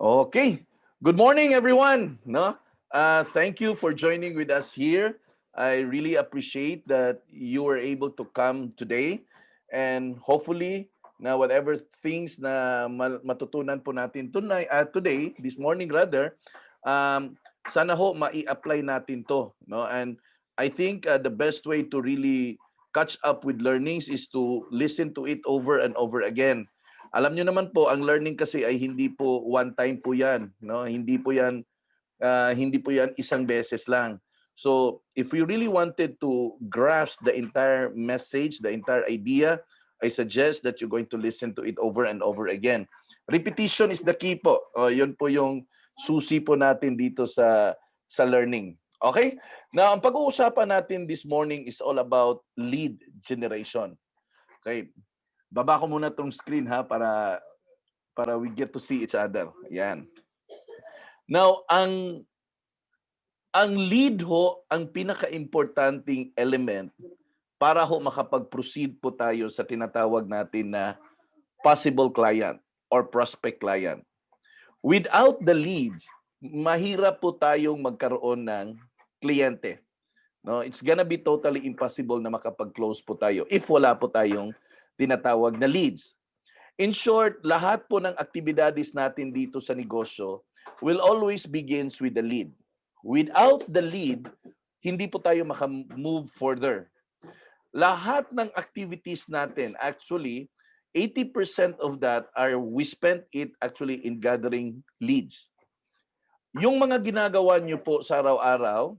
Okay. Good morning, everyone. No, thank you for joining with us here. I really appreciate that you were able to come today, and hopefully, na whatever things na matutunan po natin today, this morning rather, sana ho mai-apply natin to, no? And I think the best way to really catch up with learnings is to listen to it over and over again. Alam niyo naman po, ang learning kasi ay hindi po one time po 'yan, no? Hindi po 'yan isang beses lang. So, if we really wanted to grasp the entire message, the entire idea, I suggest that you're going to listen to it over and over again. Repetition is the key po. Yun po yung susi po natin dito sa learning. Okay? Now, ang pag-uusapan natin this morning is all about lead generation. Okay? Baba ko muna tong screen ha para we get to see each other. Yan. Now, ang lead ho ang pinaka-importanting element para ho makapag-proceed po tayo sa tinatawag natin na possible client or prospect client. Without the leads, mahirap po tayong magkaroon ng kliyente. No, it's gonna be totally impossible na makapag-close po tayo if wala po tayong tinatawag na leads. In short, lahat po ng aktibidades natin dito sa negosyo will always begins with the lead. Without the lead, hindi po tayo maka-move further. Lahat ng activities natin, actually, 80% of that we spent it actually in gathering leads. Yung mga ginagawa nyo po sa araw-araw,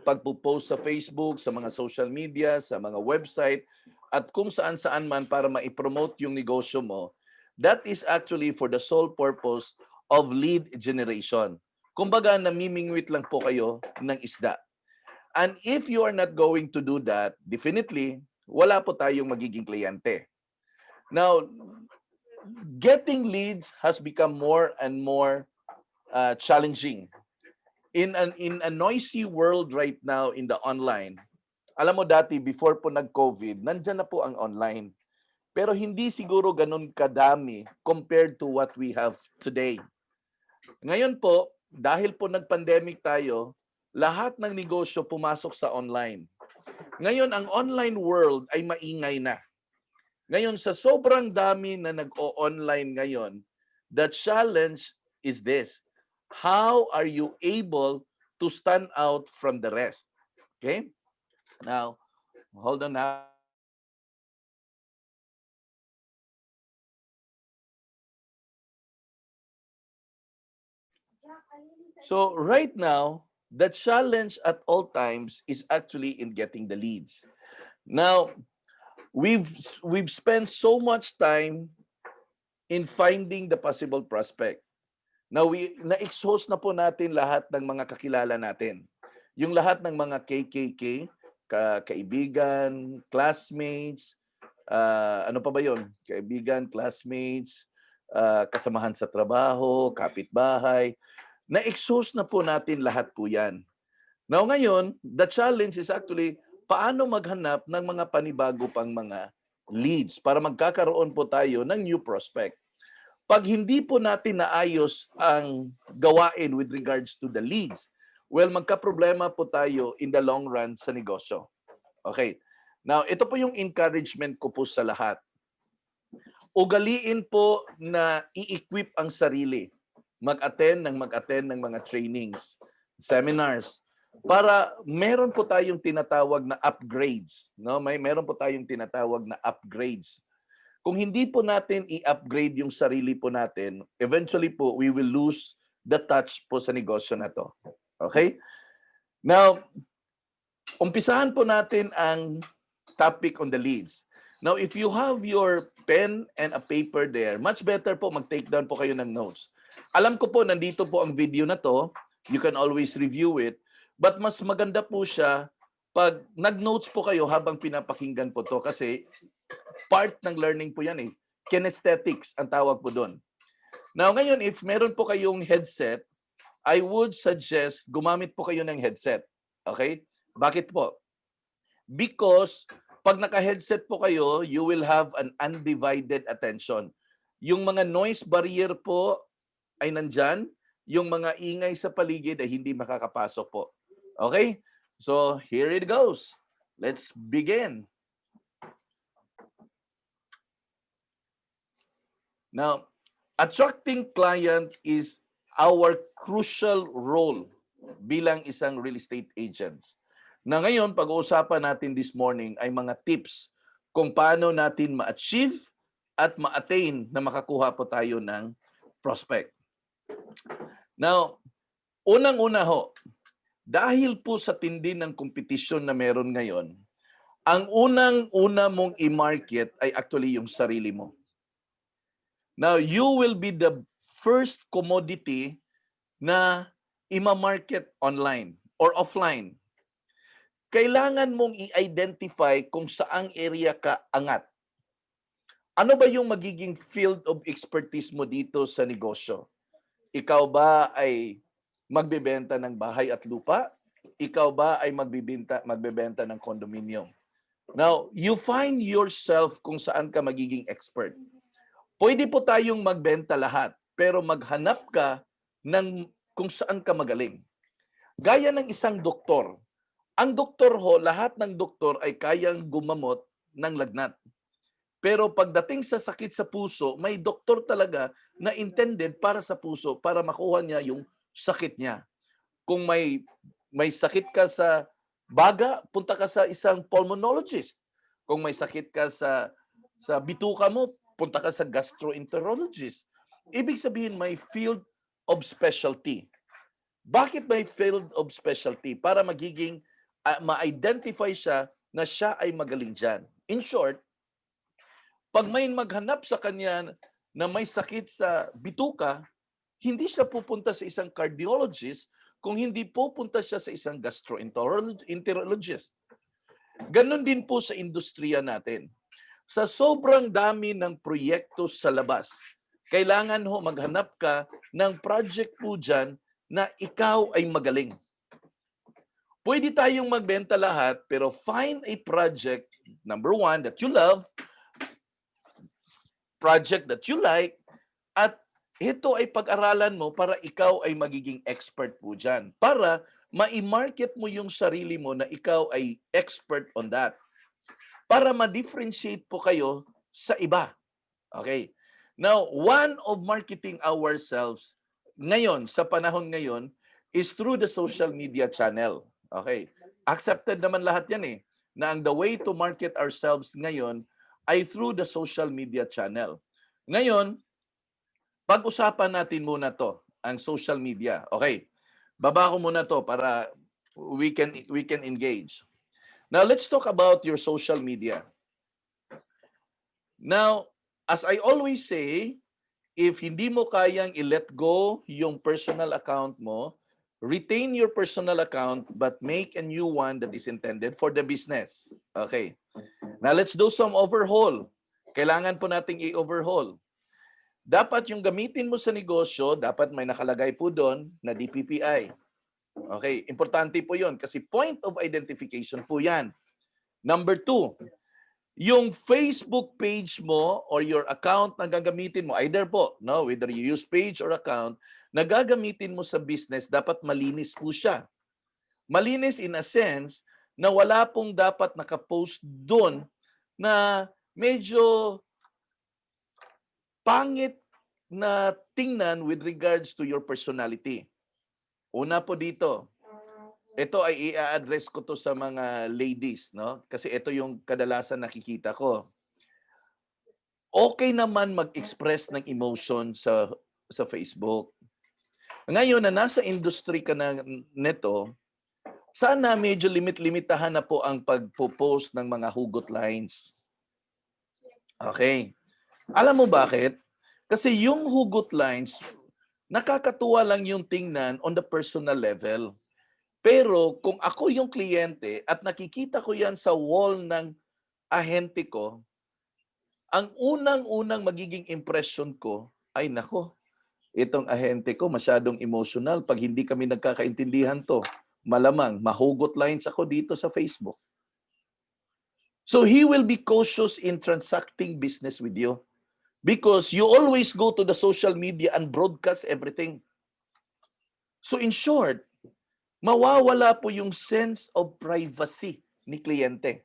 pagpo-post sa Facebook, sa mga social media, sa mga website, at kung saan-saan man para ma-promote yung negosyo mo, that is actually for the sole purpose of lead generation. Kumbaga, namimingwit lang po kayo ng isda. And if you are not going to do that, definitely, wala po tayong magiging kliyente. Now, getting leads has become more and more challenging. In a noisy world right now in the online, alam mo dati, before po nag-COVID, nandyan na po ang online. Pero hindi siguro ganun kadami compared to what we have today. Ngayon po, dahil po nag-pandemic tayo, lahat ng negosyo pumasok sa online. Ngayon, ang online world ay maingay na. Ngayon, sa sobrang dami na nag-o-online ngayon, the challenge is this. How are you able to stand out from the rest? Okay? Now, hold on now. So right now, the challenge at all times is actually in getting the leads. Now, we've spent so much time in finding the possible prospect. Now, na-exhaust na po natin lahat ng mga kakilala natin. Yung lahat ng mga KKK, kaibigan, classmates, ano pa ba yon? Kaibigan, classmates, kasamahan sa trabaho, kapitbahay. Na-exhaust na po natin lahat po yan. Now ngayon, the challenge is actually paano maghanap ng mga panibago pang mga leads para magkakaroon po tayo ng new prospect. Pag hindi po natin naayos ang gawain with regards to the leads, well, magka-problema po tayo in the long run sa negosyo. Okay. Now, ito po yung encouragement ko po sa lahat. Ugaliin po na i-equip ang sarili. Mag-attend ng mga trainings, seminars, para meron po tayong tinatawag na upgrades. No? Meron po tayong tinatawag na upgrades. Kung hindi po natin i-upgrade yung sarili po natin, eventually po, we will lose the touch po sa negosyo na to. Okay? Now, umpisahan po natin ang topic on the leads. Now, if you have your pen and a paper there, much better po mag-take down po kayo ng notes. Alam ko po, nandito po ang video na to. You can always review it. But mas maganda po siya pag nag-notes po kayo habang pinapakinggan po to kasi part ng learning po yan eh. Kinesthetics ang tawag po doon. Now ngayon, if meron po kayong headset, I would suggest gumamit po kayo ng headset. Okay? Bakit po? Because pag naka-headset po kayo, you will have an undivided attention. Yung mga noise barrier po ay nandyan, yung mga ingay sa paligid ay hindi makakapasok po. Okay? So, here it goes. Let's begin. Now, attracting client is our crucial role bilang isang real estate agents. Na ngayon, pag-uusapan natin this morning ay mga tips kung paano natin ma-achieve at ma-attain na makakuha po tayo ng prospect. Now, unang-una ho, dahil po sa tindi ng kompetisyon na meron ngayon, ang unang-una mong i-market ay actually yung sarili mo. Now, you will be the first commodity na ima-market online or offline. Kailangan mong i-identify kung saang area ka angat. Ano ba yung magiging field of expertise mo dito sa negosyo? Ikaw ba ay magbebenta ng bahay at lupa? Ikaw ba ay magbebenta ng condominium? Now, you find yourself kung saan ka magiging expert. Pwede po tayong magbenta lahat, pero maghanap ka ng kung saan ka magaling. Gaya ng isang doktor. Ang doktor ho, lahat ng doktor ay kayang gumamot ng lagnat. Pero pagdating sa sakit sa puso, may doktor talaga na intended para sa puso, para makuha niya yung sakit niya. Kung may sakit ka sa baga, punta ka sa isang pulmonologist. Kung may sakit ka sa bituka mo, punta ka sa gastroenterologist. Ibig sabihin, may field of specialty. Bakit may field of specialty? Para magiging ma-identify siya na siya ay magaling dyan. In short, pag may maghanap sa kanya na may sakit sa bituka, hindi siya pupunta sa isang cardiologist kung hindi pupunta siya sa isang gastroenterologist. Ganon din po sa industriya natin. Sa sobrang dami ng proyekto sa labas, kailangan ho maghanap ka ng project po dyan na ikaw ay magaling. Pwede tayong magbenta lahat, pero find a project, number one, that you love, project that you like, at ito ay pag-aralan mo para ikaw ay magiging expert po dyan. Para ma-market mo yung sarili mo na ikaw ay expert on that. Para ma-differentiate po kayo sa iba. Okay. Now, one of marketing ourselves ngayon, sa panahon ngayon, is through the social media channel. Okay. Accepted naman lahat yan na ang the way to market ourselves ngayon ay through the social media channel. Ngayon, pag-usapan natin muna to, ang social media. Okay. Baba ko muna to para we can engage. Now, let's talk about your social media. Now, as I always say, if hindi mo kayang i-let go yung personal account mo, retain your personal account but make a new one that is intended for the business. Okay. Now, let's do some overhaul. Kailangan po nating i-overhaul. Dapat yung gamitin mo sa negosyo, dapat may nakalagay po doon na DPPI. Okay, importante po yon kasi point of identification po yan. Number 2, yung Facebook page mo or your account na gagamitin mo, either po, no, whether you use page or account, na gagamitin mo sa business, dapat malinis po siya. Malinis in a sense na wala pong dapat nakapost doon na medyo pangit na tingnan with regards to your personality. Una po dito, ito ay i-address ko to sa mga ladies, no? Kasi ito yung kadalasan nakikita ko. Okay naman mag-express ng emotion sa Facebook. Ngayon na nasa industry ka na nito, sana medyo limitahan na po ang pagpo-post ng mga hugot lines. Okay. Alam mo bakit? Kasi yung hugot lines, nakakatuwa lang yung tingnan on the personal level. Pero kung ako yung kliyente at nakikita ko yan sa wall ng ahente ko, ang unang-unang magiging impression ko ay nako, itong ahente ko masyadong emotional. Pag hindi kami nagkakaintindihan to, malamang mahugot lines ako dito sa Facebook. So he will be cautious in transacting business with you. Because you always go to the social media and broadcast everything. So in short, mawawala po yung sense of privacy ni kliyente.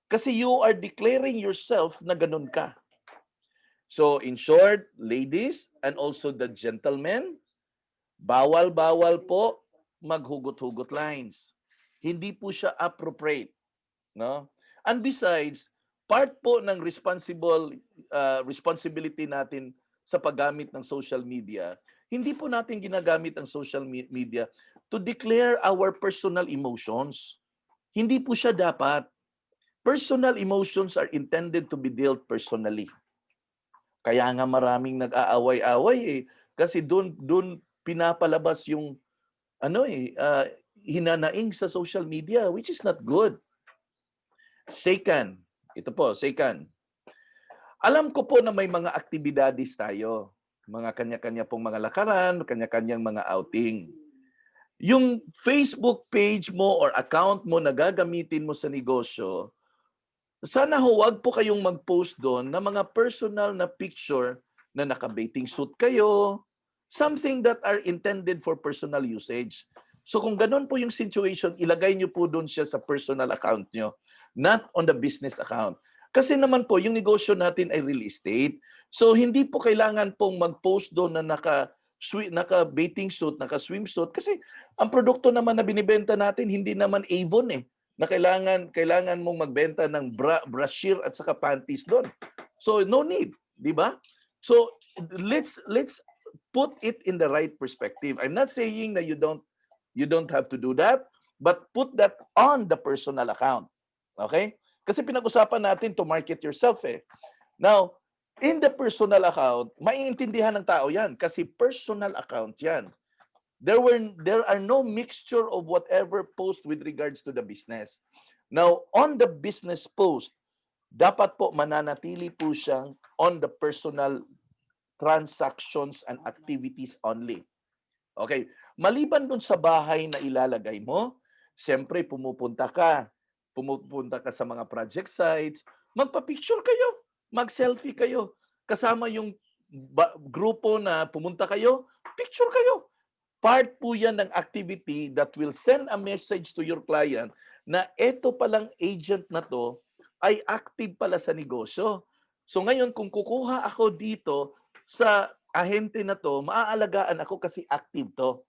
Kasi you are declaring yourself na ganun ka. So in short, ladies and also the gentlemen, bawal-bawal po maghugot-hugot lines. Hindi po siya appropriate, no? And besides, part po ng responsibility natin sa paggamit ng social media, hindi po natin ginagamit ang social media to declare our personal emotions. Hindi po siya dapat. Personal emotions are intended to be dealt personally. Kaya nga maraming nag-aaway-away eh. Kasi doon pinapalabas yung hinanaing sa social media, which is not good. Second, ito po, second. Alam ko po na may mga aktibidades tayo. Mga kanya-kanya pong mga lakaran, kanya-kanyang mga outing. Yung Facebook page mo or account mo na gagamitin mo sa negosyo, sana huwag po kayong mag-post doon na mga personal na picture na naka-bathing suit kayo, something that are intended for personal usage. So kung ganun po yung situation, ilagay nyo po doon siya sa personal account nyo, not on the business account. Kasi naman po, yung negosyo natin ay real estate. So hindi po kailangan pong mag-post doon na naka-bathing suit, naka-swimsuit. Kasi ang produkto naman na binibenta natin, hindi naman Avon eh, na kailangan mong magbenta ng brasier at saka panties doon. So no need, di ba? So let's put it in the right perspective. I'm not saying that you don't have to do that, but put that on the personal account. Okay? Kasi pinag-usapan natin to market yourself eh. Now, in the personal account, maiintindihan ng tao 'yan kasi personal account 'yan. There are no mixture of whatever post with regards to the business. Now, on the business post, dapat po mananatili po siyang on the personal transactions and activities only. Okay. Maliban dun sa bahay na ilalagay mo, siyempre pumupunta ka sa mga project sites, magpa-picture kayo, mag-selfie kayo, kasama yung grupo na pumunta kayo, picture kayo. Part po yan ng activity that will send a message to your client na eto palang agent na to ay active pala sa negosyo. So ngayon, kung kukuha ako dito sa ahente na to, maaalagaan ako kasi active to.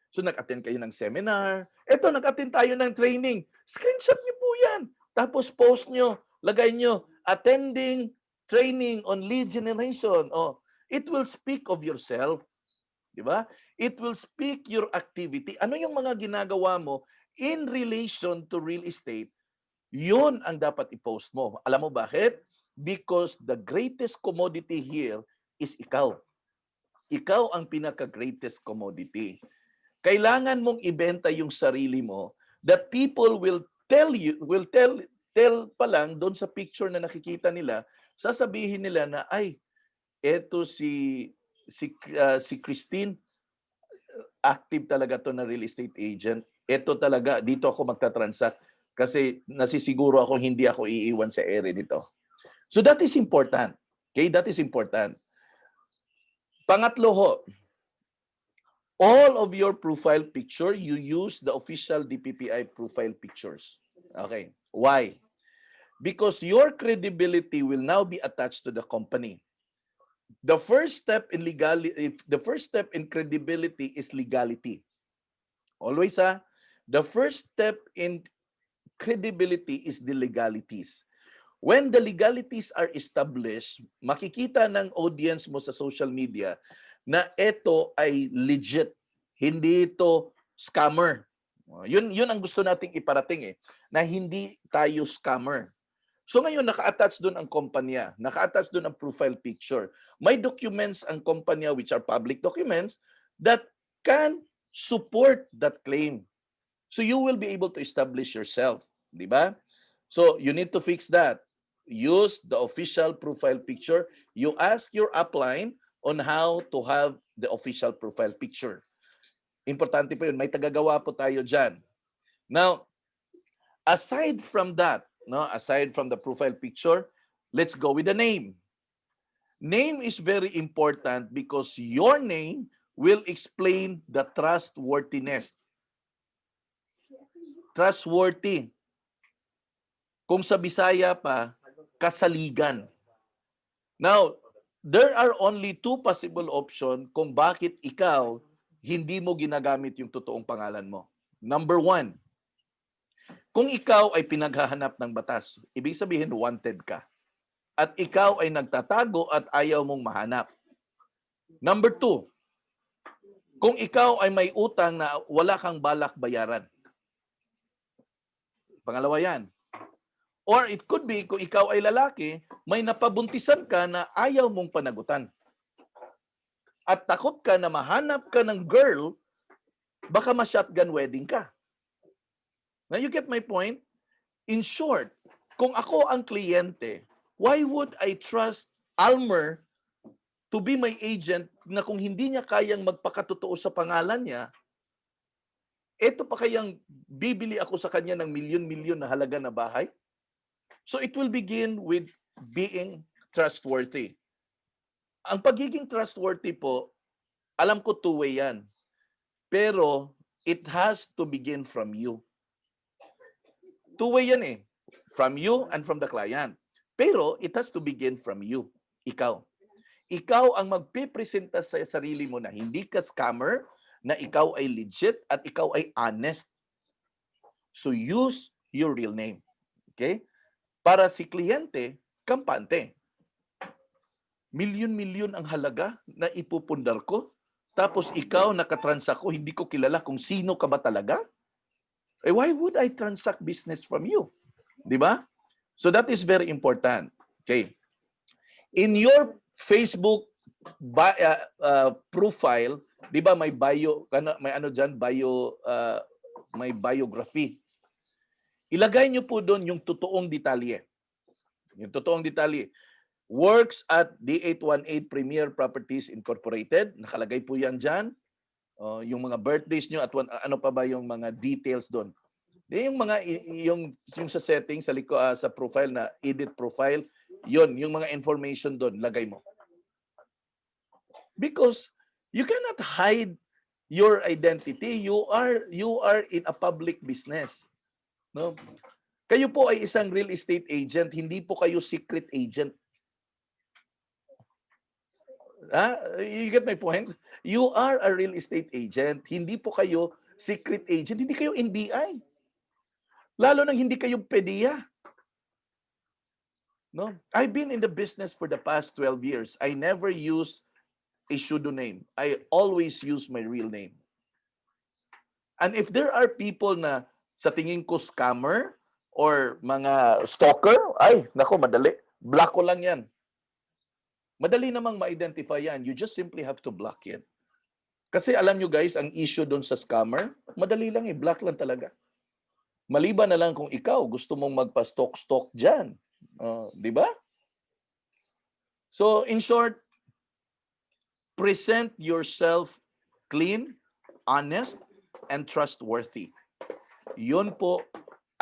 So nag-attend kayo ng seminar. Eto, nag-attend tayo ng training. Screenshot niyo po yan. Tapos post niyo, lagay niyo, attending training on lead generation. Oh, it will speak of yourself. Di ba? It will speak your activity. Ano yung mga ginagawa mo in relation to real estate? Yun ang dapat i-post mo. Alam mo bakit? Because the greatest commodity here is ikaw. Ikaw ang pinaka-greatest commodity. Kailangan mong ibenta yung sarili mo that people will tell pa lang doon sa picture na nakikita nila, sasabihin nila na ay eto si Christine, active talaga to na real estate agent. Ito talaga, dito ako magta-transact kasi nasisiguro ako hindi ako iiwan sa ere dito. So that is important. Okay, that is important. Pangatlo ho, all of your profile picture, you use the official DPPI profile pictures. Okay, why? Because your credibility will now be attached to the company. The first step in credibility is legality. Always the first step in credibility is the legalities. When the legalities are established, makikita ng audience mo sa social media na ito ay legit. Hindi ito scammer. Yun ang gusto nating iparating na hindi tayo scammer. So ngayon, naka-attach doon ang kumpanya, naka-attach doon ang profile picture. May documents ang kumpanya which are public documents that can support that claim. So you will be able to establish yourself, di ba? So you need to fix that. Use the official profile picture. You ask your upline on how to have the official profile picture. Importante po yun. May tagagawa po tayo dyan. Now, aside from that, aside from the profile picture, let's go with the name. Name is very important because your name will explain the trustworthiness. Trustworthy. Kung sa Bisaya pa, kasaligan. Now, there are only two possible options kung bakit ikaw hindi mo ginagamit yung totoong pangalan mo. Number one, kung ikaw ay pinaghahanap ng batas, ibig sabihin wanted ka. At ikaw ay nagtatago at ayaw mong mahanap. Number two, kung ikaw ay may utang na wala kang balak bayaran. Pangalawa yan. Or it could be, kung ikaw ay lalaki, may napabuntisan ka na ayaw mong panagutan. At takot ka na mahanap ka ng girl, baka ma-shotgun wedding ka. Now you get my point? In short, kung ako ang kliyente, why would I trust Almer to be my agent na kung hindi niya kayang magpakatotoo sa pangalan niya, eto pa kayang bibili ako sa kanya ng milyon-milyon na halaga na bahay? So it will begin with being trustworthy. Ang pagiging trustworthy po, alam ko two-way yan. Pero it has to begin from you. Two-way yan eh. From you and from the client. Pero it has to begin from you. Ikaw. Ikaw ang magpipresenta sa sarili mo na hindi ka scammer, na ikaw ay legit at ikaw ay honest. So use your real name. Okay? Para si kliyente, kampante. Milyon-milyon ang halaga na ipupundar ko. Tapos ikaw, nakatransact ko, hindi ko kilala kung sino ka ba talaga? Eh, why would I transact business from you? Di ba? So that is very important. Okay. In your Facebook profile, di ba may bio, may ano dyan, may biography. Ilagay nyo po doon yung totoong detalye. Yung totoong detalye. Works at D818 Premier Properties Incorporated. Nakalagay po yan dyan. Yung mga birthdays nyo at ano pa ba yung mga details doon. Yung mga yung sa setting sa profile na edit profile, yung mga information doon lagay mo. Because you cannot hide your identity. You are in a public business. No? Kayo po ay isang real estate agent, hindi po kayo secret agent. You get my point? You are a real estate agent. Hindi po kayo secret agent. Hindi kayo NBI. Lalo nang hindi kayo PDEA. No? I've been in the business for the past 12 years. I never use a pseudonym. I always use my real name. And if there are people na sa tingin ko scammer or mga stalker, ay, nako, madali. Block ko lang yan. Madali namang ma-identify yan. You just simply have to block it. Kasi alam nyo guys, ang issue doon sa scammer, madali lang eh, block lang talaga. Maliban na lang kung ikaw gusto mong magpa-stalk dyan. Di ba? So in short, present yourself clean, honest, and trustworthy. Yun po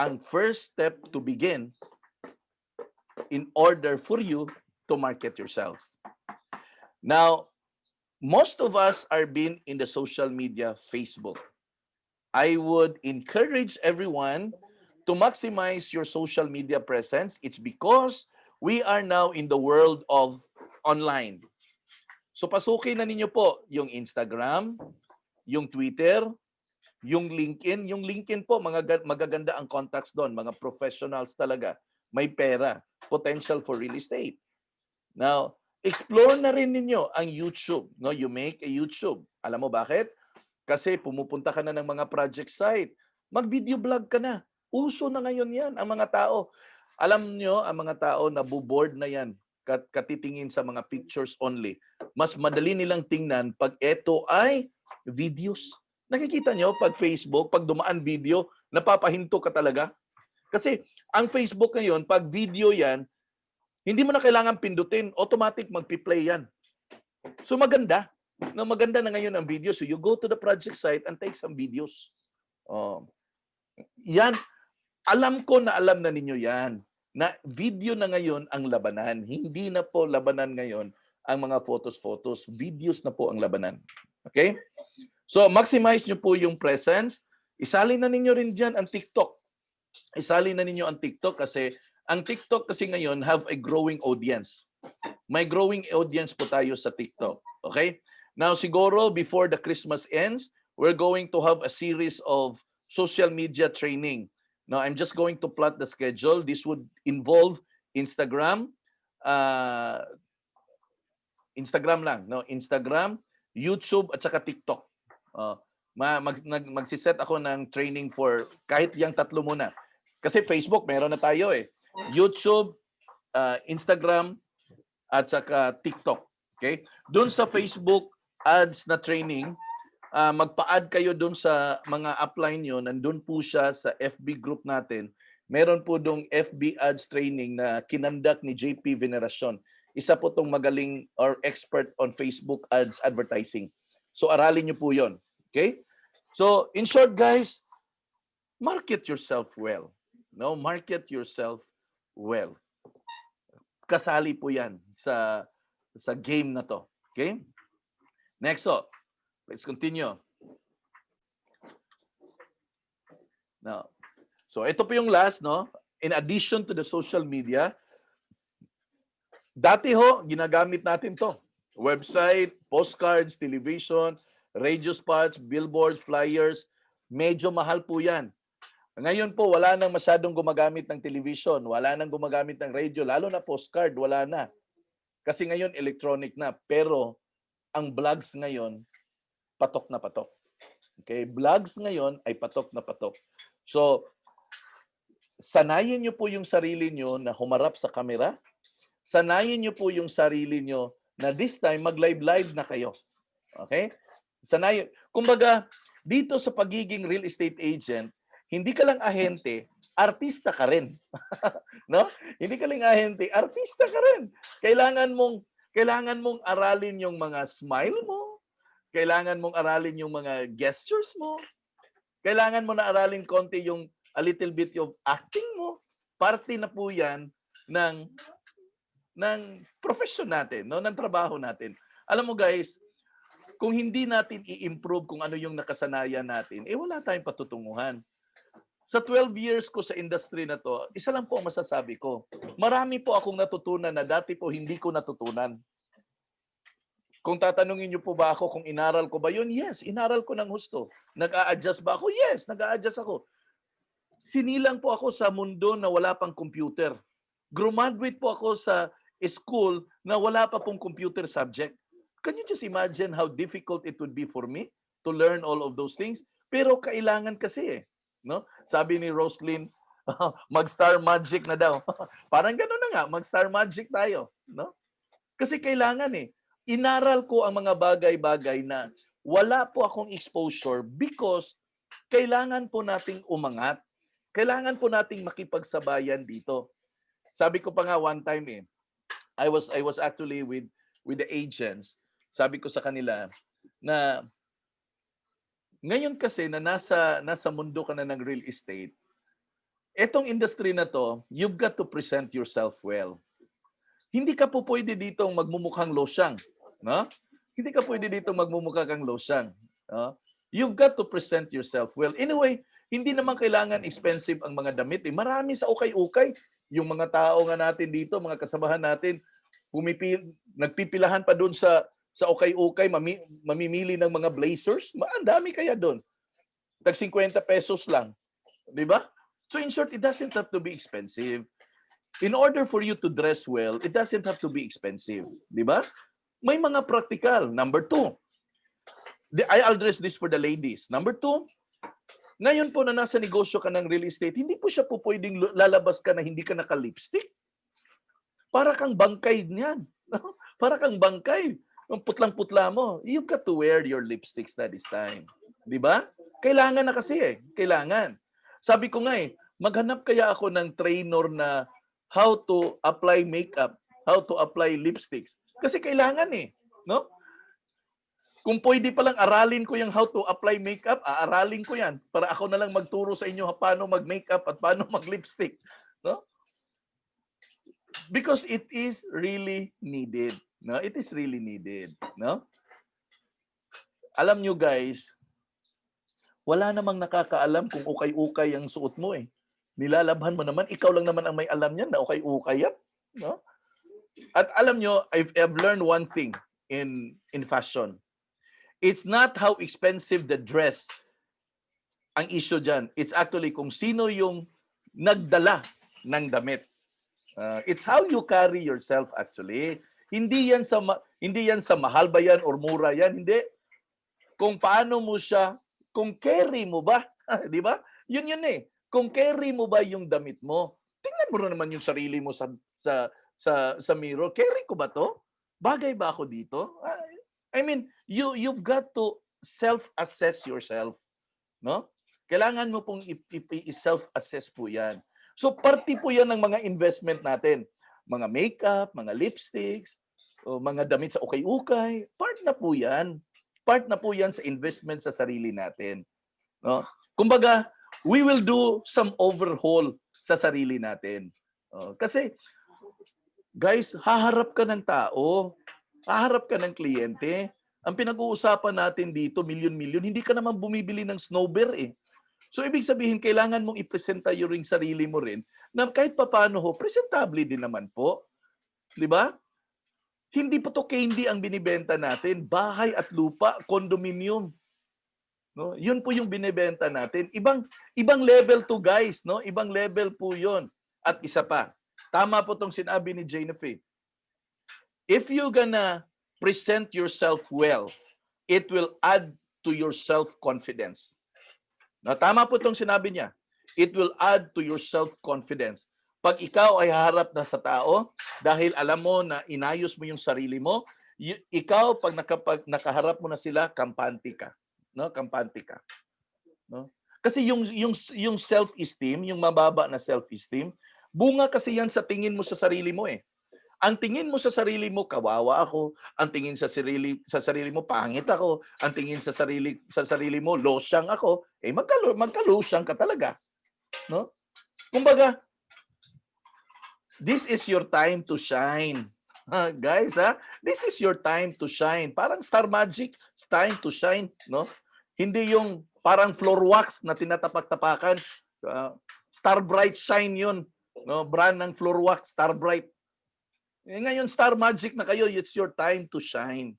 ang first step to begin in order for you to market yourself. Now, most of us are being in the social media Facebook. I would encourage everyone to maximize your social media presence. It's because we are now in the world of online. So pasukin na ninyo po yung Instagram, yung Twitter, yung LinkedIn. Yung LinkedIn po, magaganda ang contacts doon, mga professionals talaga. May pera, potential for real estate. Now, explore na rin ninyo ang YouTube. No? You make a YouTube. Alam mo bakit? Kasi pumupunta ka na ng mga project site. Mag-video blog ka na. Uso na ngayon yan ang mga tao. Alam nyo, ang mga tao nabuboard na yan. Katitingin sa mga pictures only. Mas madali nilang tingnan pag ito ay videos. Nakikita nyo, pag Facebook, pag dumaan video, napapahinto ka talaga. Kasi ang Facebook ngayon, pag video yan, hindi mo na kailangan pindutin. Automatic magpi-play yan. So maganda. Maganda na ngayon ang video. So you go to the project site and take some videos. Yan. Alam ko na alam na ninyo yan. Na video na ngayon ang labanan. Hindi na po labanan ngayon ang mga photos, videos na po ang labanan. Okay? So, maximize nyo po yung presence. Isali na ninyo rin dyan ang TikTok. Isali na ninyo ang TikTok kasi ang TikTok kasi ngayon have a growing audience. May growing audience po tayo sa TikTok. Okay? Now, siguro before the Christmas ends, we're going to have a series of social media training. Now, I'm just going to plot the schedule. This would involve Instagram, Instagram lang, no? Instagram, YouTube at saka TikTok. Magsiset ako ng training for kahit yung tatlo muna. Kasi Facebook, meron na tayo eh. YouTube, Instagram, at saka TikTok. Okay? Doon sa Facebook ads na training, magpa-add kayo doon sa mga upline nyo. Nandun po siya sa FB group natin. Meron po doong FB ads training na kinandak ni JP Veneracion. Isa po tong magaling or expert on Facebook ads advertising. So aralin nyo po yon. Okay? So in short guys, market yourself well. No, market yourself well. Kasali po yan sa game na to. Okay? Next up, let's continue. Now, so ito po yung last, no? In addition to the social media, dati ho, ginagamit natin to. Website, postcards, television, radio spots, billboards, flyers. Medyo mahal po yan. Ngayon po, wala nang masyadong gumagamit ng television, wala nang gumagamit ng radio, lalo na postcard, wala na. Kasi ngayon, electronic na. Pero, ang vlogs ngayon, patok na patok. Okay? Vlogs ngayon ay patok na patok. So, sanayin nyo po yung sarili nyo na humarap sa kamera. Sanayin nyo po yung sarili nyo na this time, mag-live-live na kayo. Okay? Sanayin. Kumbaga, dito sa pagiging real estate agent, hindi ka lang ahente, artista ka rin. No? Hindi ka lang ahente, artista ka rin. Kailangan mong aralin yung mga smile mo. Kailangan mong aralin yung mga gestures mo. Kailangan mo na aralin konti yung a little bit of acting mo. Parte na po 'yan ng profession natin, no, ng trabaho natin. Alam mo guys, kung hindi natin i-improve kung ano yung nakasanayan natin, wala tayong patutunguhan. Sa 12 years ko sa industry na to, isa lang po ang masasabi ko. Marami po akong natutunan na dati po hindi ko natutunan. Kung tatanungin niyo po ba ako kung inaral ko ba yun? Yes, inaral ko ng husto. Nag-a-adjust ba ako? Yes, nag-a-adjust ako. Sinilang po ako sa mundo na wala pang computer. Graduate po ako sa school na wala pa pong computer subject. Can you just imagine how difficult it would be for me to learn all of those things? Pero kailangan kasi eh. No? Sabi ni Roslyn, mag-star magic na daw. Parang gano'n na nga, mag-star magic tayo. No? Kasi kailangan eh. Inaral ko ang mga bagay-bagay na wala po akong exposure because kailangan po nating umangat. Kailangan po nating makipagsabayan dito. Sabi ko pa nga one time I was actually with the agents. Sabi ko sa kanila na ngayon kasi na nasa mundo ka na ng real estate, etong industry na to, you've got to present yourself well. Hindi ka po pwede dito magmumukhang losyang, no? Hindi ka pwede dito magmumukhang losyang, no? You've got to present yourself well. Anyway, hindi naman kailangan expensive ang mga damit. Marami sa ukay-ukay. Yung mga tao nga natin dito, mga kasamahan natin, nagpipilahan pa doon sa ukay-ukay, mamimili ng mga blazers. Ang dami kaya doon. Tag 50 pesos lang. Di ba? So in short, it doesn't have to be expensive. In order for you to dress well, it doesn't have to be expensive. Di ba? May mga practical. Number 2, I'll address this for the ladies. Number 2, ngayon po na nasa negosyo ka ng real estate, hindi po siya po pwedeng lalabas ka na hindi ka naka-lipstick. Para kang bangkay niyan. Para kang bangkay. Ang putlang-putla mo. You've got to wear your lipsticks that this time. Di ba? Kailangan na kasi Kailangan. Sabi ko nga maghanap kaya ako ng trainer na how to apply makeup, how to apply lipsticks. Kasi kailangan no? Kung pwede palang aralin ko yung how to apply makeup, aaralin ko yan para ako na lang magturo sa inyo paano mag-makeup at paano mag-lipstick. No? Because it is really needed. No, it is really needed, no? Alam nyo guys, wala namang nakakaalam kung ukay-ukay ang suot mo eh. Nilalabhan mo naman, ikaw lang naman ang may alam niyan na ukay-ukay yan, no? At alam nyo, I've learned one thing in fashion. It's not how expensive the dress ang issue dyan. It's actually kung sino yung nagdala ng damit. It's how you carry yourself actually. Hindi yan sa mahal ba yan or mura yan, hindi. Kung paano mo siya, kung carry mo ba, 'di ba? Yun eh. Kung carry mo ba yung damit mo, tingnan mo na naman yung sarili mo sa mirror. Carry ko ba 'to? Bagay ba ako dito? I mean, you've got to self-assess yourself, no? Kailangan mo pong i-self-assess po 'yan. So party po 'yan ng mga investment natin. Mga makeup, mga lipsticks, o mga damit sa ukay-ukay, part na po 'yan. Part na po 'yan sa investment sa sarili natin, no? Kumbaga, we will do some overhaul sa sarili natin. Kasi guys, haharap ka ng tao, haharap ka ng kliyente. Ang pinag-uusapan natin dito, milyon-milyon, hindi ka naman bumibili ng snowbear eh. So ibig sabihin, kailangan mong ipresenta yung sarili mo rin na kahit papaano ho, presentable din naman po. 'Di ba? Hindi po to candy ang binibenta natin, bahay at lupa, condominium. No? Yun po yung binibenta natin. Ibang level to guys, no? Ibang level po 'yon. At isa pa, tama po tong sinabi ni Jennifer. If you gonna present yourself well, it will add to your self-confidence. No, tama po tong sinabi niya. It will add to your self-confidence. Pag ikaw ay haharap na sa tao, dahil alam mo na inayos mo yung sarili mo, ikaw pag nakaharap mo na sila, kampante ka, no? Kampante ka, no? Kasi yung self-esteem, yung mababa na self-esteem, bunga kasi yan sa tingin mo sa sarili mo eh. Ang tingin mo sa sarili mo, kawawa ako. Ang tingin sa sarili mo, pangit ako. Ang tingin sa sarili mo, losyang ako. Eh magka-losyang ka talaga, no? Kumbaga, this is your time to shine. Guys, this is your time to shine. Parang Star Magic, it's time to shine, no? Hindi yung parang floor wax na tinatapak-tapakan. Star Bright Shine yun, no? Brand ng floor wax, Star Bright. Ngayon, Star Magic na kayo, it's your time to shine.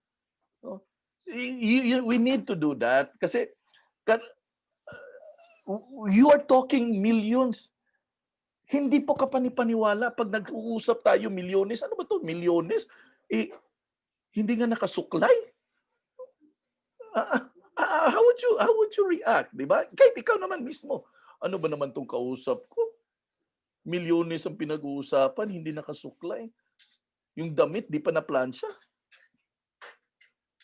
No? We need to do that kasi you are talking millions. Hindi po kapanipaniwala pag nag-uusap tayo milyones. Ano ba to? Milyones? Eh, hindi nga nakasuklay. How would you react, di ba? Kahit ikaw naman mismo. Ano ba naman tong kausap ko? Milyones ang pinag-uusapan, hindi nakasuklay. Yung damit, di pa na-plansya.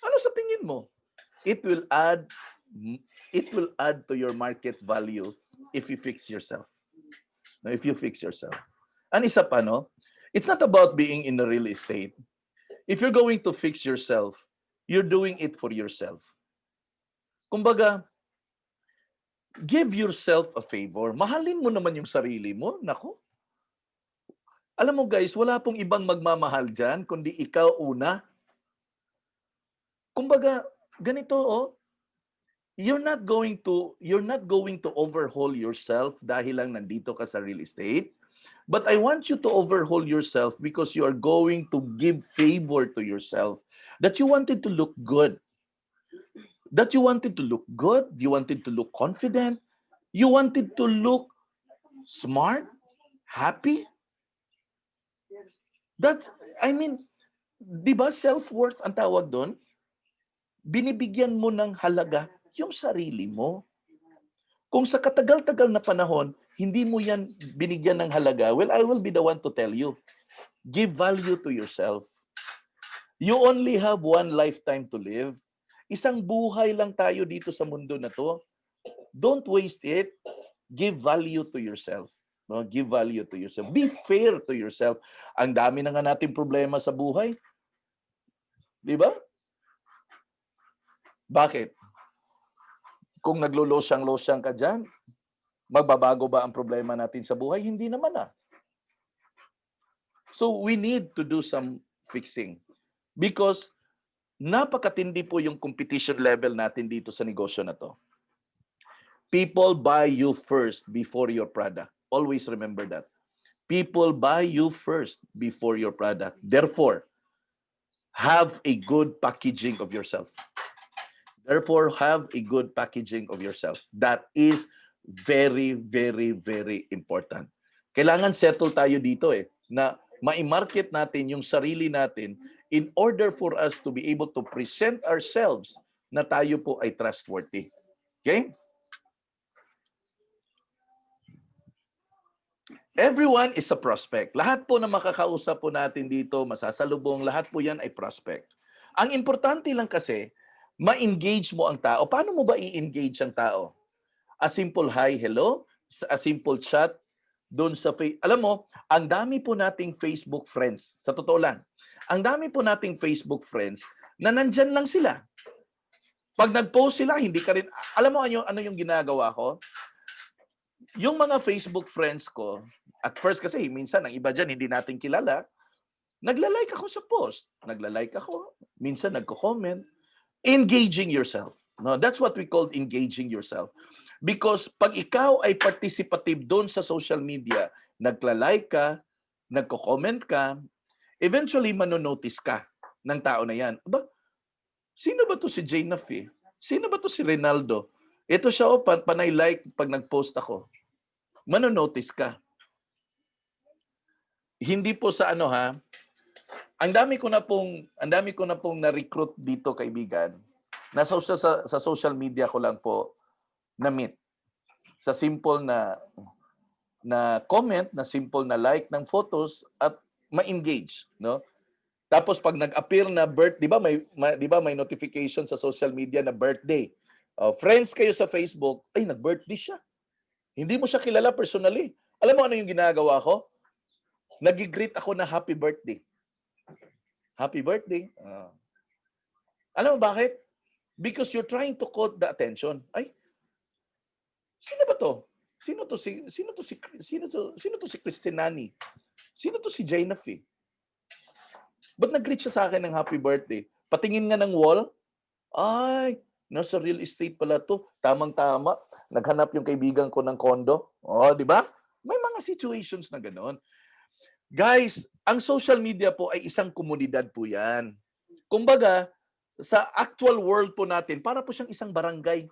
Ano sa tingin mo? It will add to your market value if you fix yourself. No, if you fix yourself. Ang isa pa, no? It's not about being in the real estate. If you're going to fix yourself, you're doing it for yourself. Kumbaga, give yourself a favor. Mahalin mo naman yung sarili mo. Nako. Alam mo guys, wala pong ibang magmamahal dyan, kundi ikaw una. Kumbaga, ganito oh. You're not going to overhaul yourself dahil lang nandito ka sa real estate. But I want you to overhaul yourself because you are going to give favor to yourself. That you wanted to look good. That you wanted to look good. You wanted to look confident. You wanted to look smart, happy. Di ba self-worth ang tawag doon? Binibigyan mo ng halaga yung sarili mo. Kung sa katagal-tagal na panahon, hindi mo yan binigyan ng halaga, well, I will be the one to tell you. Give value to yourself. You only have one lifetime to live. Isang buhay lang tayo dito sa mundo na to. Don't waste it. Give value to yourself. No? Give value to yourself. Be fair to yourself. Ang dami na nga nating problema sa buhay. Di ba? Bakit? Kung naglo-losyang ka dyan, magbabago ba ang problema natin sa buhay? Hindi naman . So we need to do some fixing. Because napakatindi po yung competition level natin dito sa negosyo na to. People buy you first before your product. Always remember that. People buy you first before your product. Therefore, have a good packaging of yourself. Therefore, have a good packaging of yourself. That is very, very, very important. Kailangan settle tayo dito na ma-market natin yung sarili natin in order for us to be able to present ourselves na tayo po ay trustworthy. Okay? Everyone is a prospect. Lahat po na makakausap po natin dito, masasalubong, lahat po yan ay prospect. Ang importante lang kasi, ma-engage mo ang tao. Paano mo ba i-engage ang tao? A simple hi, hello, a simple chat, doon sa alam mo, ang dami po nating Facebook friends. Sa totoo lang, ang dami po nating Facebook friends na nandyan lang sila. Pag nag-post sila, hindi ka rin, alam mo ano yung ginagawa ko? Yung mga Facebook friends ko, at first kasi minsan ang iba dyan hindi natin kilala, nagla-like ako sa post. Nagla-like ako, minsan nagko-comment. Engaging yourself. No, that's what we call engaging yourself. Because pag ikaw ay participative doon sa social media, nagla-like ka, nagko-comment ka, eventually manonotice ka ng tao na yan. Aba, sino ba to si Jane Nafi? Sino ba to si Rinaldo? Ito siya, panay like pag nag-post ako. Manonotice ka. Hindi po sa ano ha, ang dami ko na pong na-recruit dito, kaibigan. Sa social media ko lang po na-meet. Sa simple na comment, na simple na like ng photos at ma-engage, no? Tapos pag nag-appear na di ba may notification sa social media na birthday. Friends kayo sa Facebook, ay nag-birthday siya. Hindi mo siya kilala personally. Alam mo ano yung ginagawa ko? Nag-greet ako na happy birthday. Happy birthday. Alam mo bakit? Because you're trying to caught the attention. Ay, sino ba to? Sino to si Christinani? Sino to si Jainafi? Ba't nag-greet siya sa akin ng happy birthday? Patingin nga ng wall, ay, nasa real estate pala to. Tamang-tama. Naghanap yung kaibigan ko ng condo. Di ba? May mga situations na gano'n. Guys, ang social media po ay isang komunidad po yan. Kumbaga, sa actual world po natin, para po siyang isang barangay.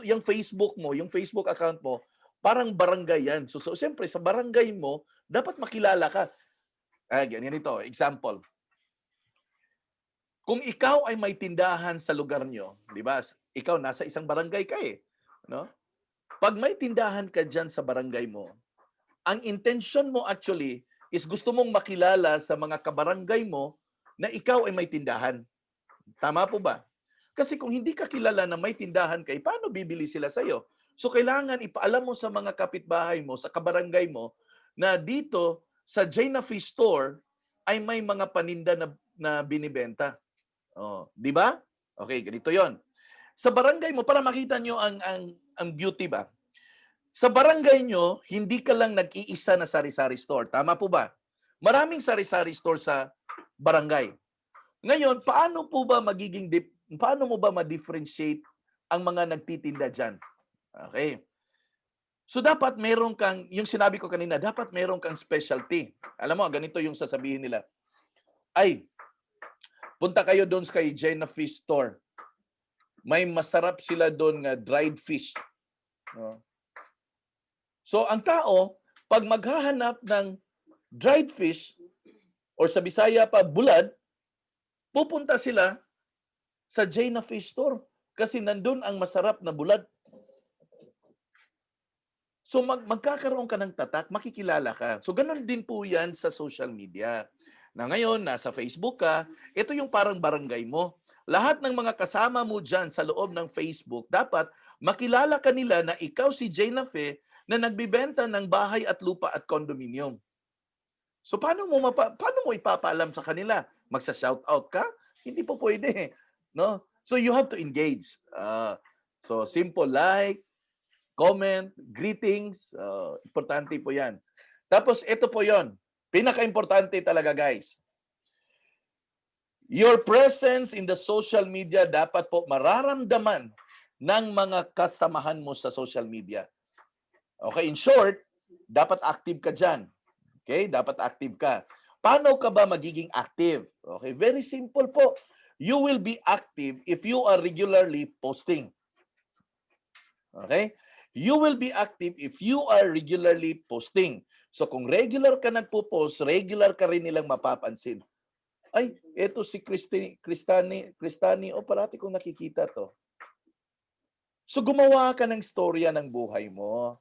Yung Facebook mo, yung Facebook account mo, parang barangay yan. So siyempre, sa barangay mo, dapat makilala ka. Ganito, example. Kung ikaw ay may tindahan sa lugar nyo, di ba? Ikaw, nasa isang barangay ka no? Pag may tindahan ka dyan sa barangay mo, ang intention mo actually is gusto mong makilala sa mga kabarangay mo na ikaw ay may tindahan. Tama po ba? Kasi kung hindi ka kilala na may tindahan ka, paano bibili sila sa'yo? So kailangan ipaalam mo sa mga kapitbahay mo, sa kabarangay mo, na dito sa Jainafi store ay may mga paninda na binibenta. Di ba? Okay, ganito 'yon. Sa barangay mo, para makita nyo ang beauty ba? Sa barangay nyo, hindi ka lang nag-iisa na sari-sari store. Tama po ba? Maraming sari-sari store sa barangay. Ngayon, paano mo ba ma-differentiate ang mga nagtitinda dyan? Okay. So dapat meron kang, yung sinabi ko kanina, dapat meron kang specialty. Alam mo, ganito yung sasabihin nila. Ay, punta kayo doon sa kay Jenna Fish Store. May masarap sila doon nga dried fish. So ang tao, pag maghahanap ng dried fish, or sa Bisaya pa, bulad, pupunta sila sa Jaina Fish Store kasi nandun ang masarap na bulad. So magkakaroon ka ng tatak, makikilala ka. So ganun din po yan sa social media. Na ngayon, nasa Facebook ka, ito yung parang barangay mo. Lahat ng mga kasama mo dyan sa loob ng Facebook, dapat makilala ka nila na ikaw si Jaina Fe na nagbibenta ng bahay at lupa at condominium. So paano mo ipapaalam sa kanila? Magsa-shoutout ka? Hindi po pwede, no? So you have to engage. So simple like, comment, greetings, importante po 'yan. Tapos ito po 'yon. Pinaka-importante talaga, guys. Your presence in the social media dapat po mararamdaman ng mga kasamahan mo sa social media. Okay, in short, dapat active ka dyan. Okay, dapat active ka. Paano ka ba magiging active? Okay, very simple po. You will be active if you are regularly posting. Okay? You will be active if you are regularly posting. So kung regular ka nagpo-post, regular ka rin nilang mapapansin. Ay, eto si Cristani, o parati kong nakikita to. So gumawa ka ng storya ng buhay mo.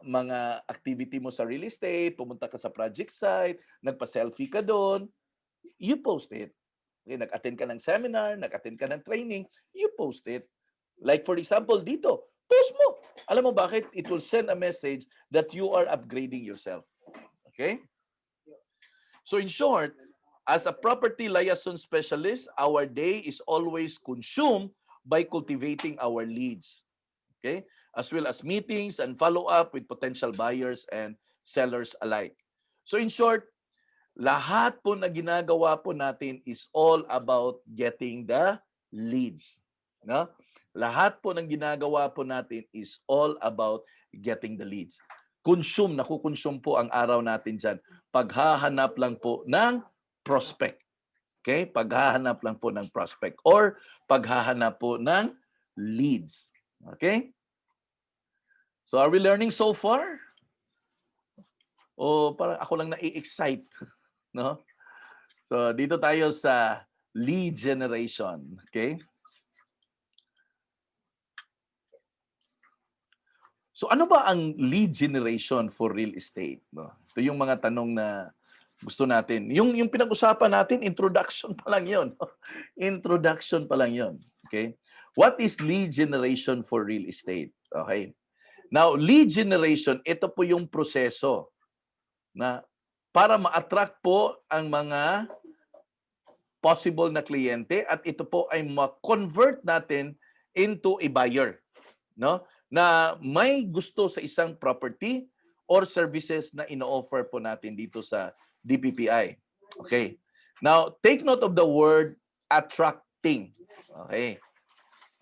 Mga activity mo sa real estate, pumunta ka sa project site, nagpa-selfie ka doon, you post it. Okay, nag-attend ka ng seminar, nag-attend ka ng training, you post it. Like for example, dito, post mo. Alam mo bakit? It will send a message that you are upgrading yourself. Okay? So in short, as a property liaison specialist, our day is always consumed by cultivating our leads. Okay? As well as meetings and follow-up with potential buyers and sellers alike. So in short, lahat po na ginagawa po natin is all about getting the leads. No? Lahat po ng ginagawa po natin is all about getting the leads. Nakukonsume po ang araw natin dyan. Paghahanap lang po ng prospect. Okay? Paghahanap lang po ng prospect or paghahanap po ng leads. Okay? So are we learning so far? O parang ako lang na-excite, no? So dito tayo sa lead generation, okay? So ano ba ang lead generation for real estate, no? Ito yung mga tanong na gusto natin. Yung pinag-usapan natin, introduction pa lang 'yon. Introduction pa lang 'yon, okay? What is lead generation for real estate? Okay. Now, lead generation, ito po yung proseso na para ma-attract po ang mga possible na kliyente at ito po ay ma-convert natin into a buyer, no? Na may gusto sa isang property or services na ino-offer po natin dito sa DPPI. Okay. Now, take note of the word attracting. Okay.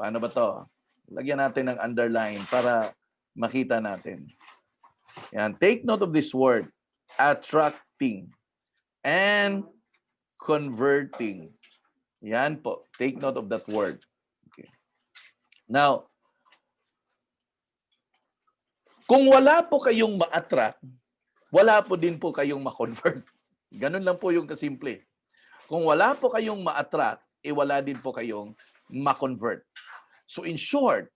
Paano ba to? Lagyan natin ng underline para makita natin. Yan. Take note of this word, attracting and converting. Yan po. Take note of that word. Okay. Now, kung wala po kayong ma-attract, wala po din po kayong ma-convert. Ganun lang po yung kasimple. Kung wala po kayong ma-attract, wala din po kayong ma-convert. So in short,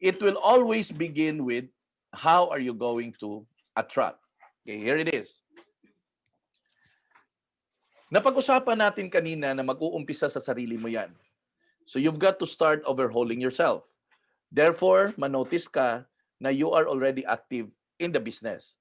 it will always begin with how are you going to attract. Okay, here it is. Napag-usapan natin kanina na mag-uumpisa sa sarili mo yan. So you've got to start overhauling yourself. Therefore, manotice ka na you are already active in the business.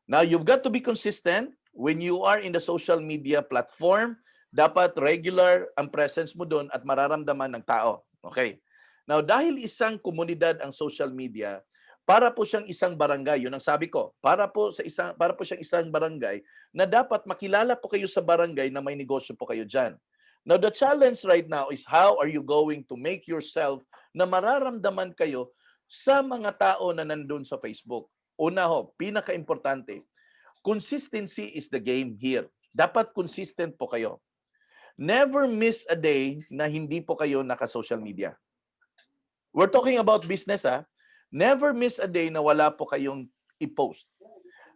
Now, you've got to be consistent when you are in the social media platform. Dapat regular ang presence mo doon at mararamdaman ng tao. Okay. Now, dahil isang komunidad ang social media, para po siyang isang barangay, yun ang sabi ko, para po siyang isang barangay na dapat makilala po kayo sa barangay na may negosyo po kayo dyan. Now, the challenge right now is how are you going to make yourself na mararamdaman kayo sa mga tao na nandun sa Facebook. Una ho, pinaka-importante, consistency is the game here. Dapat consistent po kayo. Never miss a day na hindi po kayo naka-social media. We're talking about business, ha? Never miss a day na wala po kayong i-post.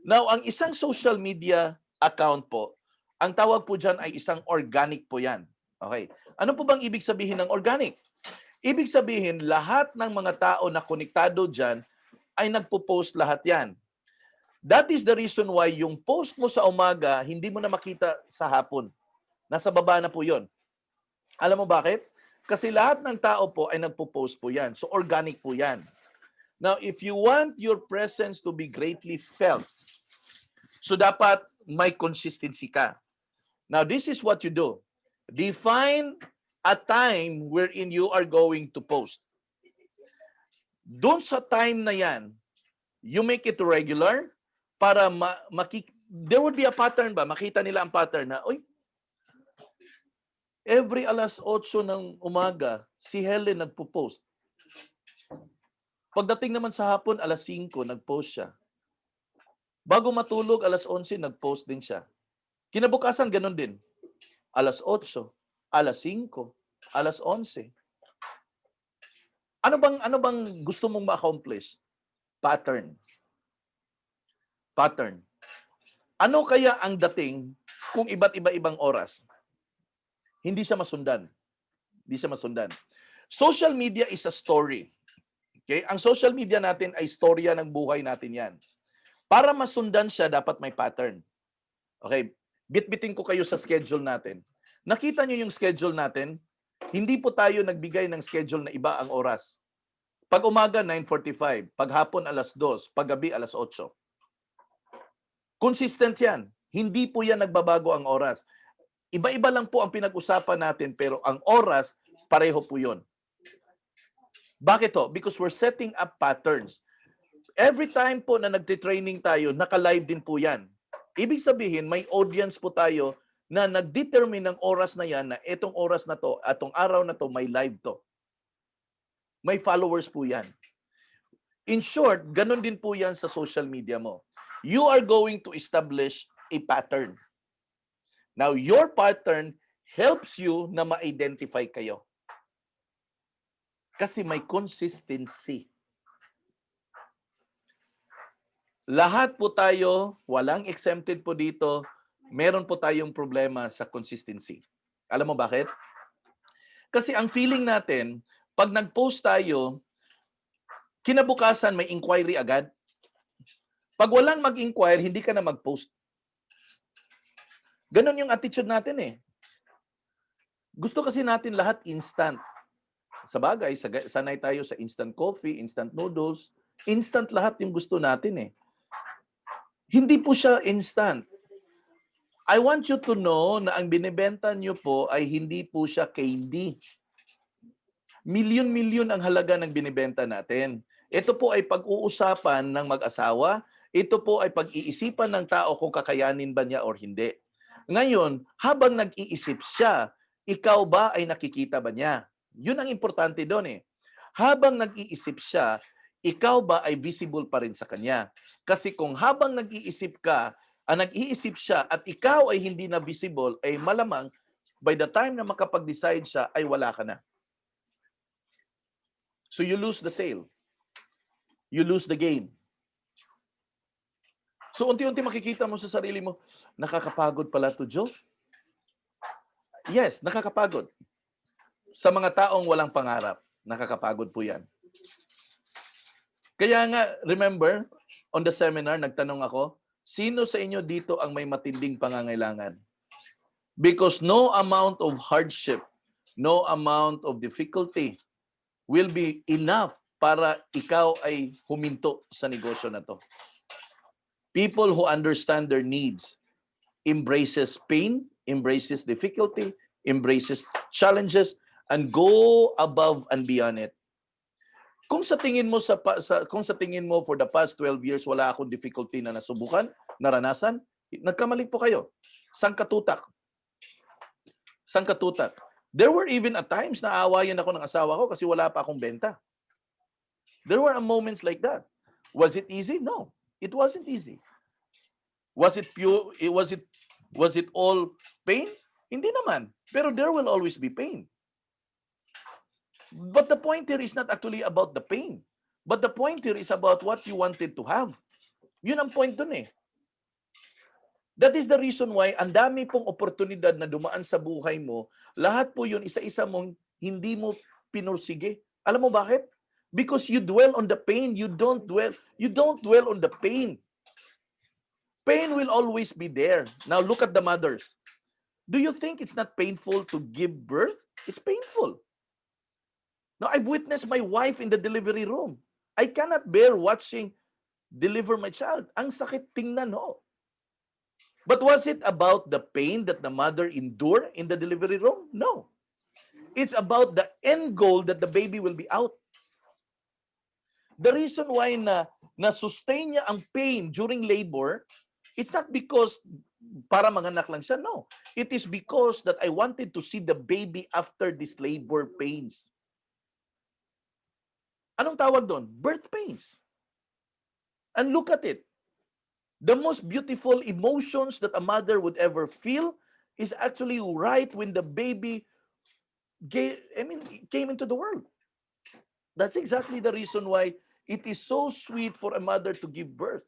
Now, ang isang social media account po, ang tawag po dyan ay isang organic po yan. Okay. Ano po bang ibig sabihin ng organic? Ibig sabihin, lahat ng mga tao na konektado dyan ay nagpo-post lahat yan. That is the reason why yung post mo sa umaga, hindi mo na makita sa hapon. Nasa baba na po yun. Alam mo bakit? Kasi lahat ng tao po ay nagpo-post po yan. So organic po yan. Now, if you want your presence to be greatly felt, so dapat may consistency ka. Now, this is what you do. Define a time wherein you are going to post. Doon sa time na yan, you make it regular para there would be a pattern ba? Makita nila ang pattern na, oy, Every alas 8 ng umaga, si Helen nagpo-post. Pagdating naman sa hapon, alas 5, nag-post siya. Bago matulog, alas 11, nag-post din siya. Kinabukasan, ganun din. Alas 8, alas 5, alas 11. Ano bang gusto mong ma-accomplish? Pattern. Pattern. Ano kaya ang dating kung iba't iba-ibang oras? Hindi siya masundan. Hindi siya masundan. Social media is a story. Okay? Ang social media natin ay storya ng buhay natin yan. Para masundan siya, dapat may pattern. Okay? Bitbitin ko kayo sa schedule natin. Nakita niyo yung schedule natin? Hindi po tayo nagbigay ng schedule na iba ang oras. Pag umaga, 9:45. Pag hapon, alas 2. Pag gabi, alas 8. Consistent yan. Hindi po yan nagbabago ang oras. Iba-iba lang po ang pinag-usapan natin, pero ang oras, pareho po yun. Bakit to? Because we're setting up patterns. Every time po na nagtitraining tayo, naka-live din po yan. Ibig sabihin, may audience po tayo na nag-determine ng oras na yan, na itong oras na to, atong araw na to, may live to. May followers po yan. In short, ganun din po yan sa social media mo. You are going to establish a pattern. Now, your pattern helps you na ma-identify kayo. Kasi may consistency. Lahat po tayo, walang exempted po dito, meron po tayong problema sa consistency. Alam mo bakit? Kasi ang feeling natin, pag nag-post tayo, kinabukasan may inquiry agad. Pag walang mag-inquire, hindi ka na mag-post. Ganon yung attitude natin eh. Gusto kasi natin lahat instant. Sa bagay, sanay tayo sa instant coffee, instant noodles, instant lahat yung gusto natin eh. Hindi po siya instant. I want you to know na ang binibenta nyo po ay hindi po siya candy. Milyon-milyon ang halaga ng binibenta natin. Ito po ay pag-uusapan ng mag-asawa. Ito po ay pag-iisipan ng tao kung kakayanin ba niya or hindi. Ngayon, habang nag-iisip siya, ikaw ba ay nakikita ba niya? Yun ang importante doon eh. Habang nag-iisip siya, ikaw ba ay visible pa rin sa kanya? Kasi kung habang nag-iisip ka, nag-iisip siya at ikaw ay hindi na visible, ay malamang by the time na makapag-decide siya, ay wala ka na. So you lose the sale. You lose the game. So unti-unti makikita mo sa sarili mo, nakakapagod pala to, Joe. Yes, nakakapagod. Sa mga taong walang pangarap, nakakapagod po yan. Kaya nga, remember, on the seminar, nagtanong ako, sino sa inyo dito ang may matinding pangangailangan? Because no amount of hardship, no amount of difficulty will be enough para ikaw ay huminto sa negosyo na to. People who understand their needs, embraces pain, embraces difficulty, embraces challenges, and go above and beyond it. Kung sa tingin mo kung sa tingin mo for the past 12 years wala akong difficulty na nasubukan, naranasan, nagkamali po kayo. Sangkatutak. Sangkatutak. There were even at times na aawayan ako ng asawa ko kasi wala pa akong benta. There were moments like that. Was it easy? No. It wasn't easy. Was it pure? Was it all pain? Hindi naman. Pero there will always be pain. But the point here is not actually about the pain. But the point here is about what you wanted to have. Yun ang point dun eh. That is the reason why ang dami pong oportunidad na dumaan sa buhay mo, lahat po yun isa-isa mong hindi mo pinursige. Alam mo bakit? Because you dwell on the pain, you don't dwell on the pain. Pain will always be there. Now look at the mothers. Do you think it's not painful to give birth? It's painful. Now I've witnessed my wife in the delivery room. I cannot bear watching deliver my child. Ang sakit tingnan, no? But was it about the pain that the mother endured in the delivery room? No. It's about the end goal that the baby will be out. The reason why na sustain niya ang pain during labor, it's not because para manganak lang siya. No. It is because that I wanted to see the baby after this labor pains. Anong tawag doon? Birth pains. And look at it. The most beautiful emotions that a mother would ever feel is actually right when the baby came into the world. That's exactly the reason why it is so sweet for a mother to give birth.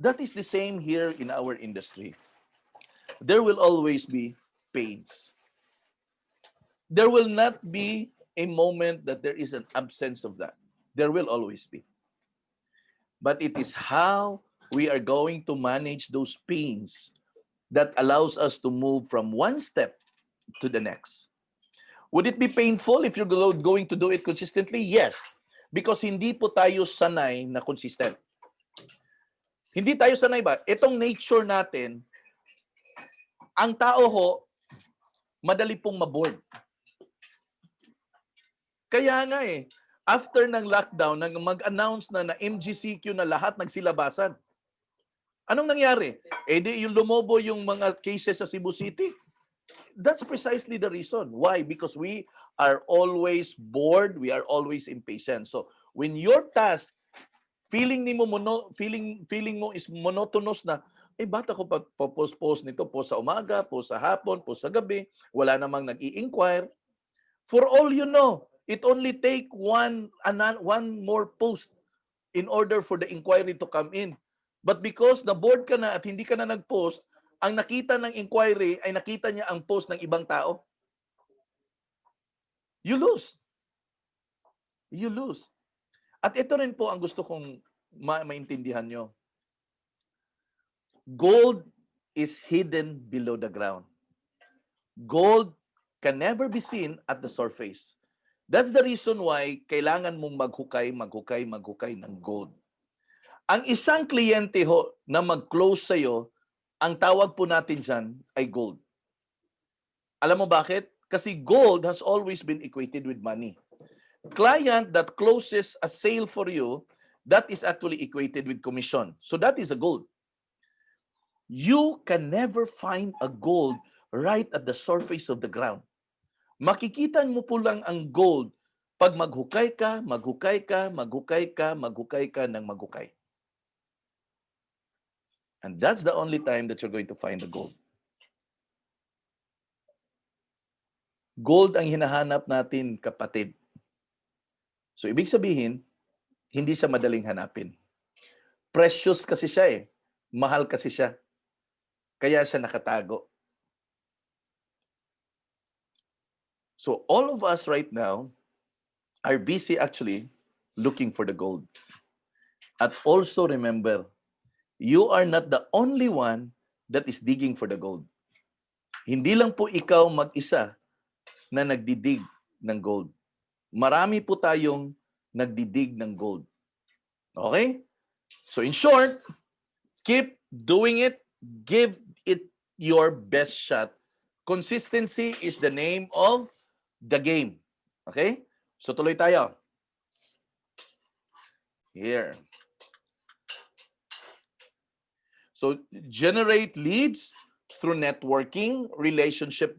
That is the same here in our industry. There will always be pains. There will not be a moment that there is an absence of that. There will always be. But it is how we are going to manage those pains that allows us to move from one step to the next. Would it be painful if you're going to do it consistently? Yes. Because hindi po tayo sanay na consistent. Hindi tayo sanay ba? Itong nature natin, ang tao ho, madali pong maboard. Kaya nga after ng lockdown, nang mag-announce na MGCQ na lahat nagsilabasan. Anong nangyari? Di yung lumobo yung mga cases sa Cebu City. That's precisely the reason. Why? Because we are always bored, we are always impatient. So, when your task feeling mo is monotonous na, bata ko post nito, post sa umaga, post sa hapon, post sa gabi, wala namang nag-i-inquire. For all you know, it only take one more post in order for the inquiry to come in. But because na-bored ka na at hindi ka na nag-post, ang nakita ng inquiry ay nakita niya ang post ng ibang tao. You lose. You lose. At ito rin po ang gusto kong maintindihan nyo. Gold is hidden below the ground. Gold can never be seen at the surface. That's the reason why kailangan mong maghukay ng gold. Ang isang kliyente ho na mag-close sa'yo, ang tawag po natin dyan ay gold. Alam mo bakit? Kasi gold has always been equated with money. Client that closes a sale for you, that is actually equated with commission. So that is a gold. You can never find a gold right at the surface of the ground. Makikita mo po lang ang gold pag maghukay ka ng maghukay. And that's the only time that you're going to find the gold. Gold ang hinahanap natin, kapatid. So, ibig sabihin, hindi siya madaling hanapin. Precious kasi siya Mahal kasi siya. Kaya siya nakatago. So, all of us right now are busy actually looking for the gold. At also remember, you are not the only one that is digging for the gold. Hindi lang po ikaw mag-isa na nagdidig ng gold. Marami po tayong nagdidig ng gold. Okay? So in short, keep doing it. Give it your best shot. Consistency is the name of the game. Okay? So tuloy tayo. Here. So generate leads through networking, relationship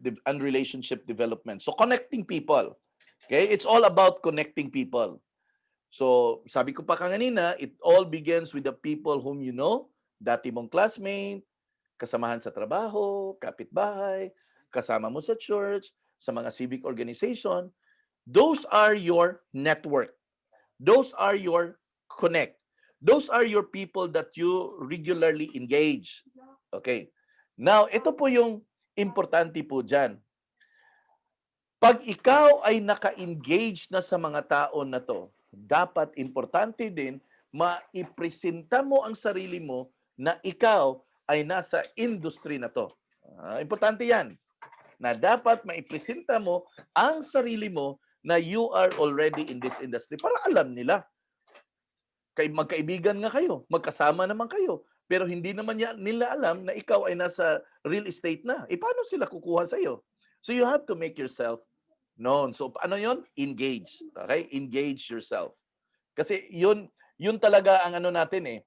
development. So connecting people. Okay? It's all about connecting people. So sabi ko pa kanina, it all begins with the people whom you know, dati mong classmate, kasamahan sa trabaho, kapitbahay, kasama mo sa church, sa mga civic organization. Those are your network. Those are your connect. Those are your people that you regularly engage. Okay. Now, ito po yung importante po dyan. Pag ikaw ay naka-engage na sa mga tao na to, dapat importante din maipresenta mo ang sarili mo na ikaw ay nasa industry na to. Importante yan. Na dapat maipresenta mo ang sarili mo na you are already in this industry para alam nila. Magkaibigan nga kayo, magkasama naman kayo, pero hindi naman nila alam na ikaw ay nasa real estate na. Paano sila kukuha sa iyo? So you have to make yourself known. So ano yon? Engage. Okay? Engage yourself. Kasi yun, Yun talaga ang ano natin eh.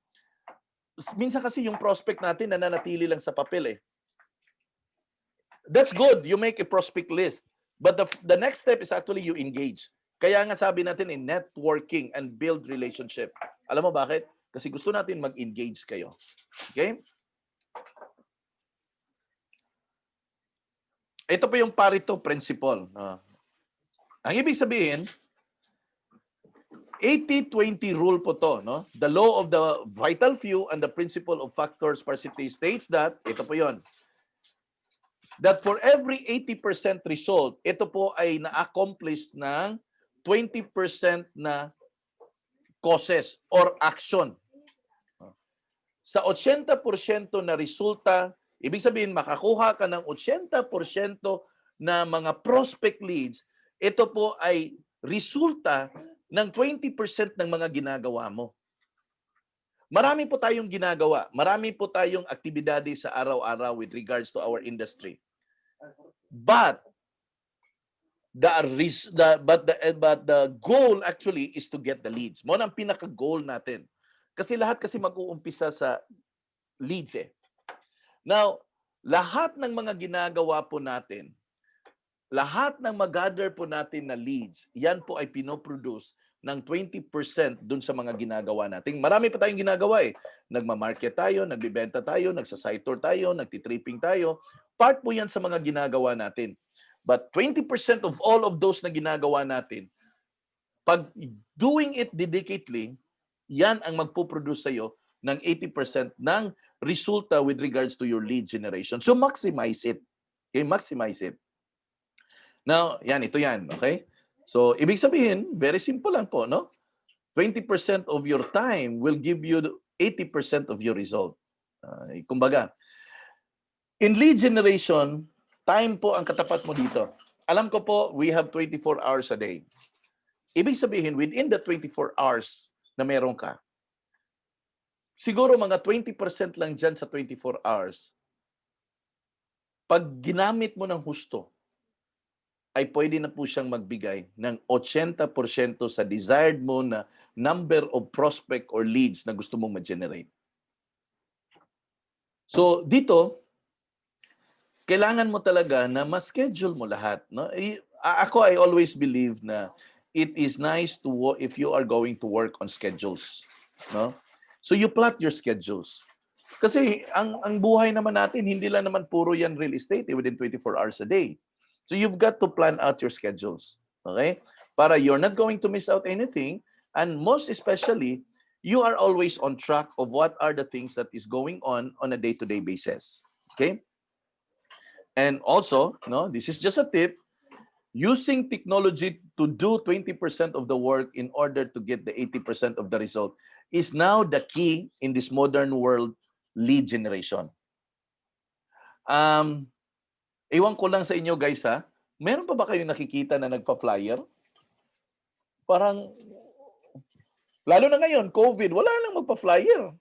Minsan kasi yung prospect natin nananatili lang sa papel eh. That's good. You make a prospect list. But the next step is actually you engage. Kaya nga sabi natin in networking and build relationship. Alam mo bakit? Kasi gusto natin mag-engage kayo. Okay? Ito po yung Pareto principle. Ang ibig sabihin, 80-20 rule po to, no? The law of the vital few and the principle of factor sparsity states that, ito po yon, that for every 80% result, ito po ay na-accomplish ng 20% na causes or action. Sa 80% na resulta, ibig sabihin makakuha ka ng 80% na mga prospect leads, ito po ay resulta ng 20% ng mga ginagawa mo. Marami po tayong ginagawa. Marami po tayong aktibidades sa araw-araw with regards to our industry. But the goal actually is to get the leads. Mo ang pinaka-goal natin. Kasi lahat kasi mag-uumpisa sa leads eh. Now, lahat ng mga ginagawa po natin, lahat ng mag-gather po natin na leads, yan po ay pinoproduce ng 20% dun sa mga ginagawa natin. Marami pa tayong ginagawa eh. Nagmamarket tayo, nagbibenta tayo, nagsasite tour tayo, nagtitripping tayo. Part po yan sa mga ginagawa natin. But 20% of all of those na ginagawa natin, pag doing it dedicatedly, yan ang magpo-produce sa'yo ng 80% ng resulta with regards to your lead generation. So maximize it. Okay, maximize it. Now, yan, ito yan, okay? So, ibig sabihin, very simple lang po, no? 20% of your time will give you 80% of your result. Kumbaga, in lead generation, time po ang katapat mo dito. Alam ko po, we have 24 hours a day. Ibig sabihin, within the 24 hours na meron ka, siguro mga 20% lang dyan sa 24 hours, pag ginamit mo ng husto, ay pwede na po siyang magbigay ng 80% sa desired mo na number of prospect or leads na gusto mong ma-generate. So, dito, kailangan mo talaga na ma-schedule mo lahat. No? Ako, I always believe na it is nice to if you are going to work on schedules. No? So, you plot your schedules. Kasi ang buhay naman natin, hindi lang naman puro yan real estate within 24 hours a day. So you've got to plan out your schedules. Okay? Para you're not going to miss out anything. And most especially, you are always on track of what are the things that is going on a day-to-day basis. Okay? And also, no, this is just a tip, using technology to do 20% of the work in order to get the 80% of the result is now the key in this modern world lead generation. Iwan ko lang sa inyo guys ha, meron pa ba kayong nakikita na nagpa-flyer? Parang, lalo na ngayon, COVID, wala nang magpa-flyer.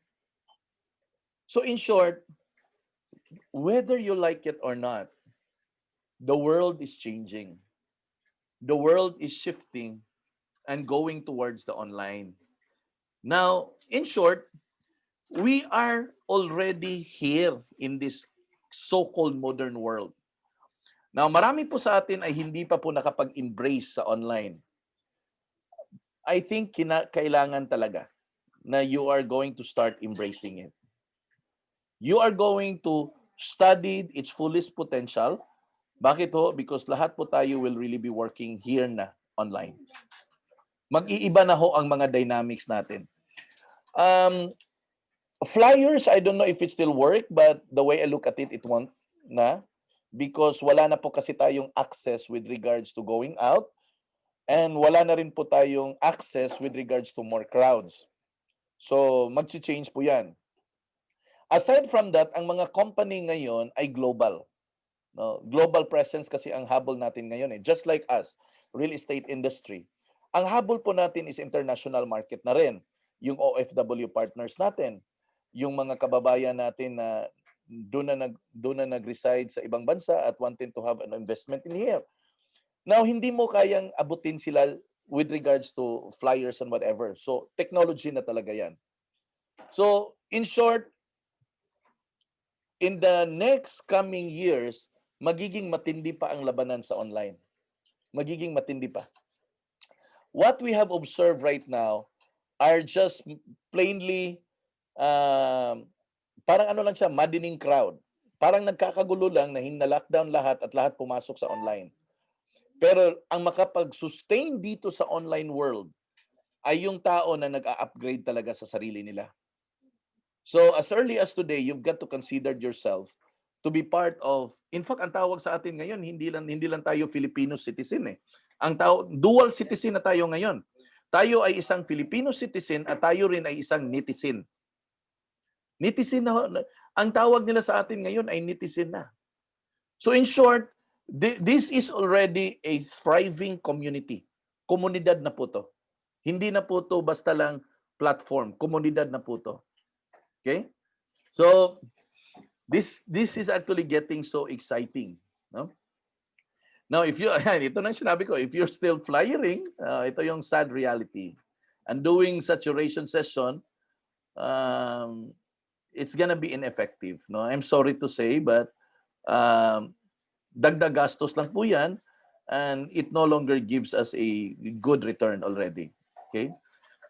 So in short, whether you like it or not, the world is changing. The world is shifting and going towards the online. Now, in short, we are already here in this so-called modern world. Now, marami po sa atin ay hindi pa po nakapag-embrace sa online. I think kailangan talaga na you are going to start embracing it. You are going to study its fullest potential. Bakit ho? Because lahat po tayo will really be working here na online. Mag-iiba na ho ang mga dynamics natin. Flyers, I don't know if it still work, but the way I look at it, it won't na. Because wala na po kasi tayong access with regards to going out and wala na rin po tayong access with regards to more crowds. So, mag-change po yan. Aside from that, ang mga company ngayon ay global. No? Global presence kasi ang habol natin ngayon eh. Just like us, real estate industry. Ang habol po natin is international market na rin. Yung OFW partners natin, yung mga kababayan natin na doon na nag-reside sa ibang bansa at wanting to have an investment in here. Now, hindi mo kayang abutin sila with regards to flyers and whatever. So, technology na talaga yan. So, in short, in the next coming years, magiging matindi pa ang labanan sa online. Magiging matindi pa. What we have observed right now are just plainly, parang ano lang siya, maddening crowd. Parang nagkakagulo lang na lockdown lahat at lahat pumasok sa online. Pero ang makapag-sustain dito sa online world ay yung tao na nag-a-upgrade talaga sa sarili nila. So as early as today, you've got to consider yourself to be part of, in fact, ang tawag sa atin ngayon, hindi lang tayo Filipino citizen eh. Ang dual citizen na tayo ngayon. Tayo ay isang Filipino citizen at tayo rin ay isang netizen. Netizen na, ang tawag nila sa atin ngayon ay netizen na. So in short, this is already a thriving community. Komunidad na po to. Hindi na po to basta lang platform. Komunidad na po to. Okay? So, this is actually getting so exciting. No? Now, if you, ito na sinabi ko, if you're still flyering, ito yung sad reality. And doing saturation session, it's gonna be ineffective. No, I'm sorry to say, but dagdag gastos lang po yan, and it no longer gives us a good return already. Okay?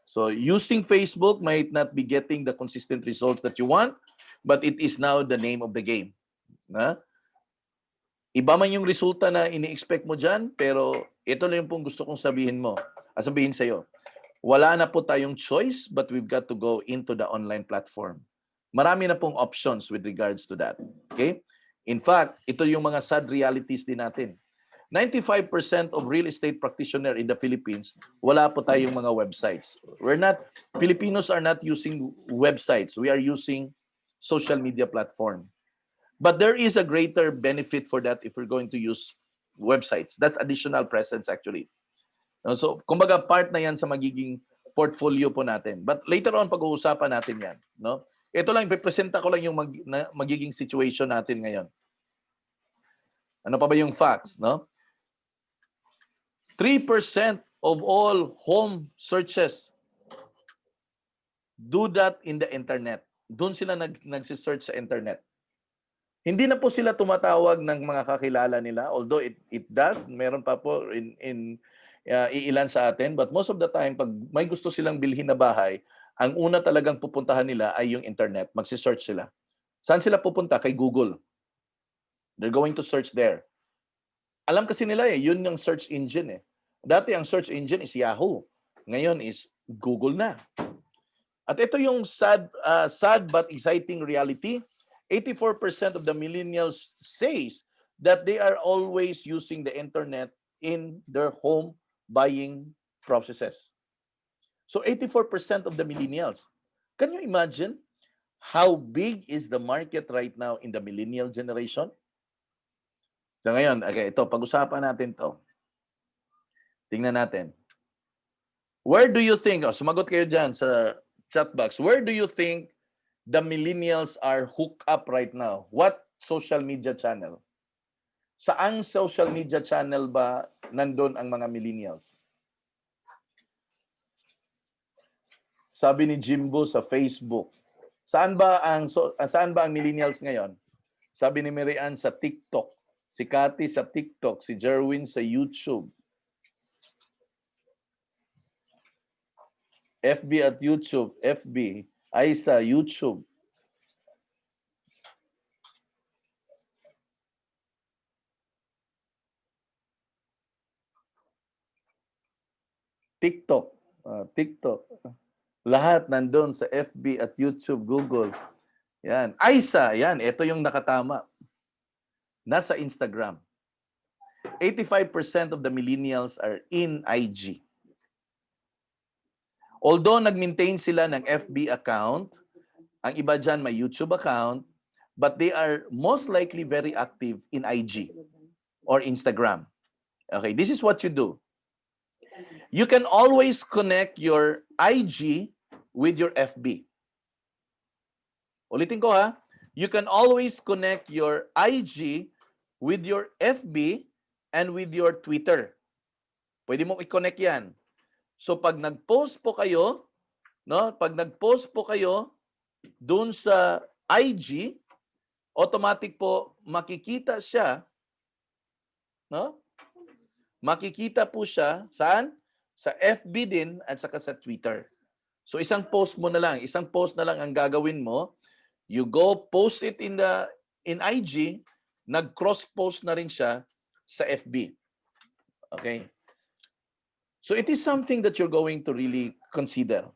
So using Facebook might not be getting the consistent result that you want, but it is now the name of the game. Na? Iba man yung resulta na ini-expect mo dyan, pero ito lang yung pong gusto kong sabihin sa'yo. Wala na po tayong choice, but we've got to go into the online platform. Marami na pong options with regards to that. Okay? In fact, ito yung mga sad realities din natin. 95% of real estate practitioner in the Philippines, wala po tayong mga websites. Filipinos are not using websites. We are using social media platform. But there is a greater benefit for that if we're going to use websites. That's additional presence actually. So, kumbaga part na yan sa magiging portfolio po natin. But later on, pag-uusapan natin yan. No? Ito lang, ipipresenta ko lang yung magiging situation natin ngayon. Ano pa ba yung facts? No? 3% of all home searches do that in the internet. Doon sila nagsisearch sa internet. Hindi na po sila tumatawag ng mga kakilala nila, although it does. Meron pa po iilan sa atin. But most of the time, pag may gusto silang bilhin na bahay, ang una talagang pupuntahan nila ay yung internet. Magsisearch sila. Saan sila pupunta? Kay Google. They're going to search there. Alam kasi nila yun yung search engine eh. Dati ang search engine is Yahoo. Ngayon is Google na. At ito yung sad but exciting reality. 84% of the millennials says that they are always using the internet in their home buying processes. So 84% of the millennials. Can you imagine how big is the market right now in the millennial generation? So ngayon, okay, ito, pag-usapan natin to. Tingnan natin. Where do you think, sumagot kayo dyan sa chat box, where do you think the millennials are hooked up right now? What social media channel? Saang social media channel ba nandun ang mga millennials? Sabi ni Jimbo sa Facebook. Saan ba ang millennials ngayon? Sabi ni Marian sa TikTok. Si Cathy sa TikTok, si Jerwin sa YouTube. FB at YouTube, FB, ay sa YouTube. TikTok, TikTok. Lahat nandun sa FB at YouTube, Google. Yan. Aisa, yan. Ito yung nakatama. Nasa Instagram. 85% of the millennials are in IG. Although nag-maintain sila ng FB account, ang iba dyan may YouTube account, but they are most likely very active in IG or Instagram. Okay, this is what you do. You can always connect your IG with your FB. Ulitin ko ha. You can always connect your IG with your FB and with your Twitter. Pwede mo i-connect yan. So pag nag-post po kayo, no? Pag nag-post po kayo doon sa IG, automatic po makikita siya, no? Makikita po siya saan? Sa FB din at saka sa Twitter. So isang post mo na lang, isang post na lang ang gagawin mo. You go post it in IG, nag-cross post na rin siya sa FB. Okay? So it is something that you're going to really consider.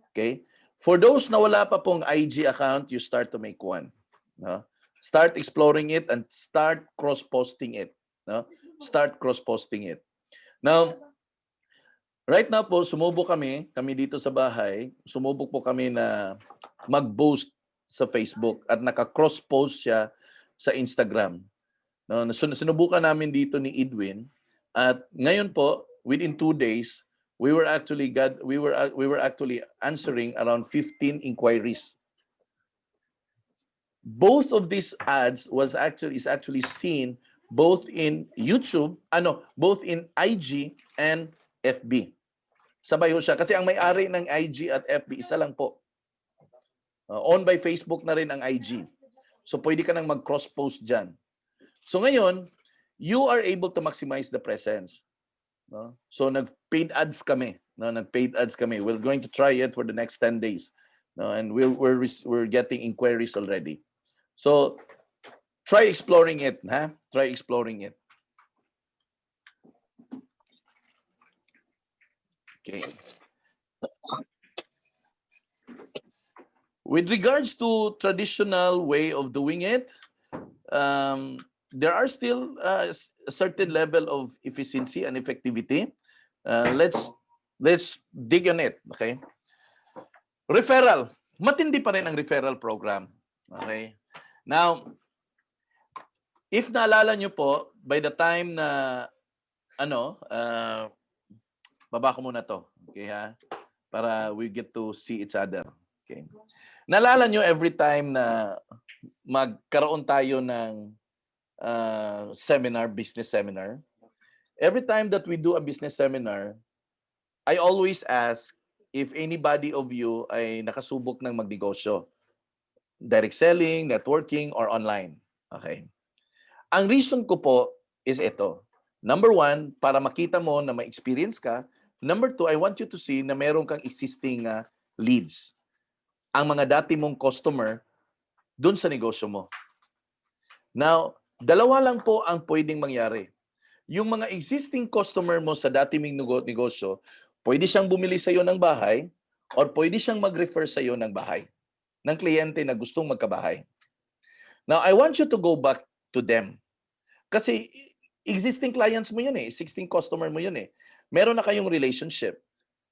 Okay? For those na wala pa pong IG account, you start to make one. No? Start exploring it and start cross-posting it. No? Start cross-posting it. Now, right now po, kami dito sa bahay, sumubok po kami na mag-boost sa Facebook at naka-cross-post siya sa Instagram. No, sinubukan namin dito ni Edwin at ngayon po, within 2 days, we were actually answering around 15 inquiries. Both of these ads is actually seen both in YouTube, both in IG and FB. Sabay ho siya kasi ang may-ari ng IG at FB isa lang po. Owned by Facebook na rin ang IG. So pwede ka nang mag-cross-post diyan. So ngayon, you are able to maximize the presence. No? So nag-paid ads kami. No? Nag-paid ads kami. We're going to try it for the next 10 days. No? And we're getting inquiries already. So try exploring it. Ha? Try exploring it. Okay. With regards to traditional way of doing it, there are still a certain level of efficiency and effectivity. Let's dig on it. Okay. Referral. Matindi pa rin ang referral program. Okay. Now, if naalala nyo po, by the time na baba ko muna to. Okay ha? Para we get to see each other. Okay. Naalala nyo every time na magkaroon tayo ng business seminar, every time that we do a business seminar, I always ask if anybody of you ay nakasubok ng magnegosyo. Direct selling, networking, or online. Okay. Ang reason ko po is ito. Number 1, para makita mo na may experience ka. Number 2, I want you to see na meron kang existing leads. Ang mga dati mong customer dun sa negosyo mo. Now, dalawa lang po ang pwedeng mangyari. Yung mga existing customer mo sa dati mong negosyo, pwede siyang bumili sa iyo ng bahay or pwede siyang mag-refer sa iyo ng bahay, ng kliyente na gustong magkabahay. Now, I want you to go back to them. Kasi existing clients mo yun existing customer mo yun Meron na kayong relationship.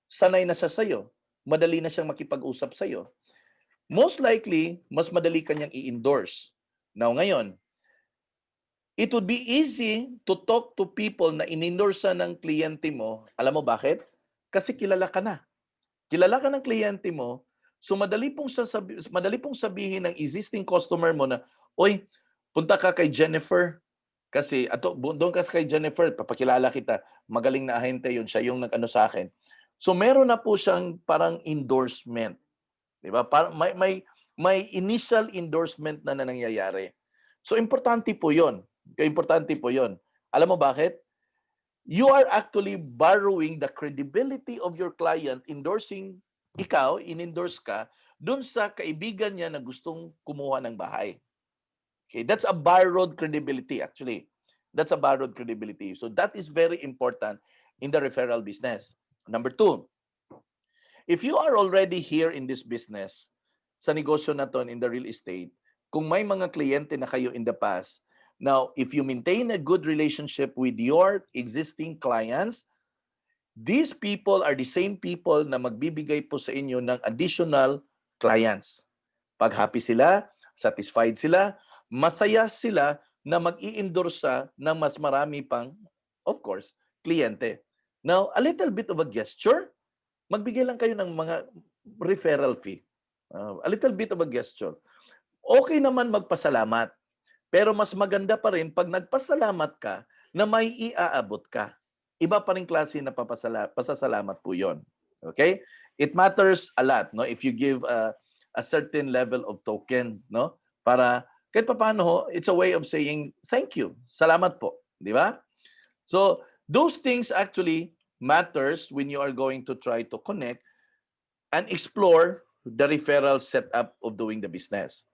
Sanay na siya sa iyo. Madali na siyang makipag-usap sa iyo. Most likely, mas madali kanyang i-endorse. Now, ngayon, it would be easy to talk to people na in-endorse ng kliyente mo. Alam mo bakit? Kasi kilala ka na. Kilala ka ng kliyente mo, so madali pong sabihin ng existing customer mo na, oy, punta ka kay Jennifer. Kasi, doon ka kay Jennifer, papakilala kita. Magaling na ahente yun, siya yung nag-ano sa akin. So meron na po siyang parang endorsement. Diba? May initial endorsement na nangyayari. So importante po 'yon. Importante po 'yon. Alam mo bakit? You are actually borrowing the credibility of your client endorsing ikaw, in-endorse ka doon sa kaibigan niya na gustong kumuha ng bahay. Okay, that's a borrowed credibility actually. That's a borrowed credibility. So that is very important in the referral business. Number 2, if you are already here in this business, sa negosyo na to in the real estate, kung may mga kliyente na kayo in the past, now, if you maintain a good relationship with your existing clients, these people are the same people na magbibigay po sa inyo ng additional clients. Pag happy sila, satisfied sila, masaya sila na mag-i-endorse ng mas marami pang, of course, kliyente. Now, a little bit of a gesture, magbigay lang kayo ng mga referral fee. A little bit of a gesture. Okay naman magpasalamat. Pero mas maganda pa rin pag nagpasalamat ka na may iaabot ka. iba pa rin klase na pasasalamat po yon. Okay? It matters a lot, no? If you give a certain level of token, no? Para kahit paano, it's a way of saying thank you. Salamat po, di ba? So, those things actually matters when you are going to try to connect and explore the referral setup of doing the business.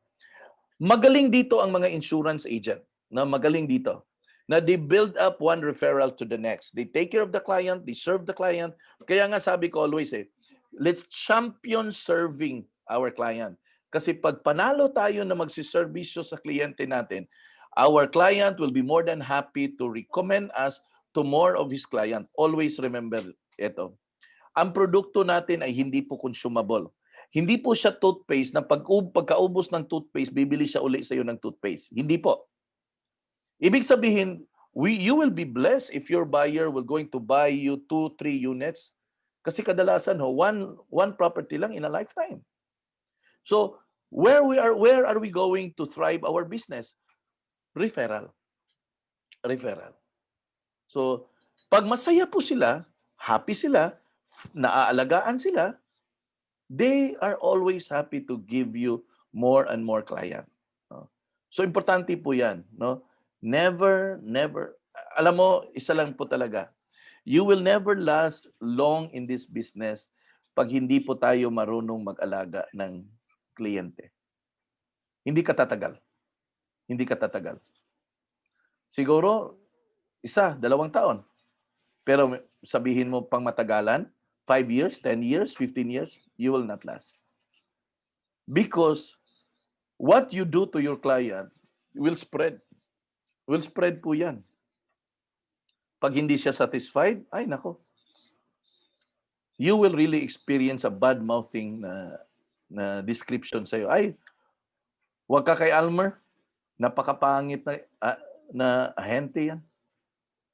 Magaling dito ang mga insurance agent, na magaling dito, na they build up one referral to the next. They take care of the client, they serve the client. Kaya nga sabi ko always let's champion serving our client. Kasi pag panalo tayo na magsiservisyo sa kliyente natin, our client will be more than happy to recommend us to more of his client. Always remember ito. Ang produkto natin ay hindi po consumable. Hindi po siya toothpaste na pagkaubos ng toothpaste, bibili siya uli sa iyo ng toothpaste. Hindi po. Ibig sabihin, you will be blessed if your buyer will going to buy you 2, 3 units. Kasi kadalasan one property lang in a lifetime. So, where are we going to thrive our business? Referral. Referral. So, pag masaya po sila, happy sila, naaalagaan sila, they are always happy to give you more and more client. No? So, importante po yan. No? Never, alam mo, isa lang po talaga. You will never last long in this business pag hindi po tayo marunong mag-alaga ng kliyente. Hindi ka tatagal. Hindi ka tatagal. Siguro, 1, 2 taon. Pero sabihin mo pang matagalan, 5 years, 10 years, 15 years, you will not last. Because what you do to your client will spread. Will spread po yan. Pag hindi siya satisfied, ay nako. You will really experience a bad-mouthing na description sa'yo. Ay, huwag ka kay Almer. Napakapangit na ahente yan.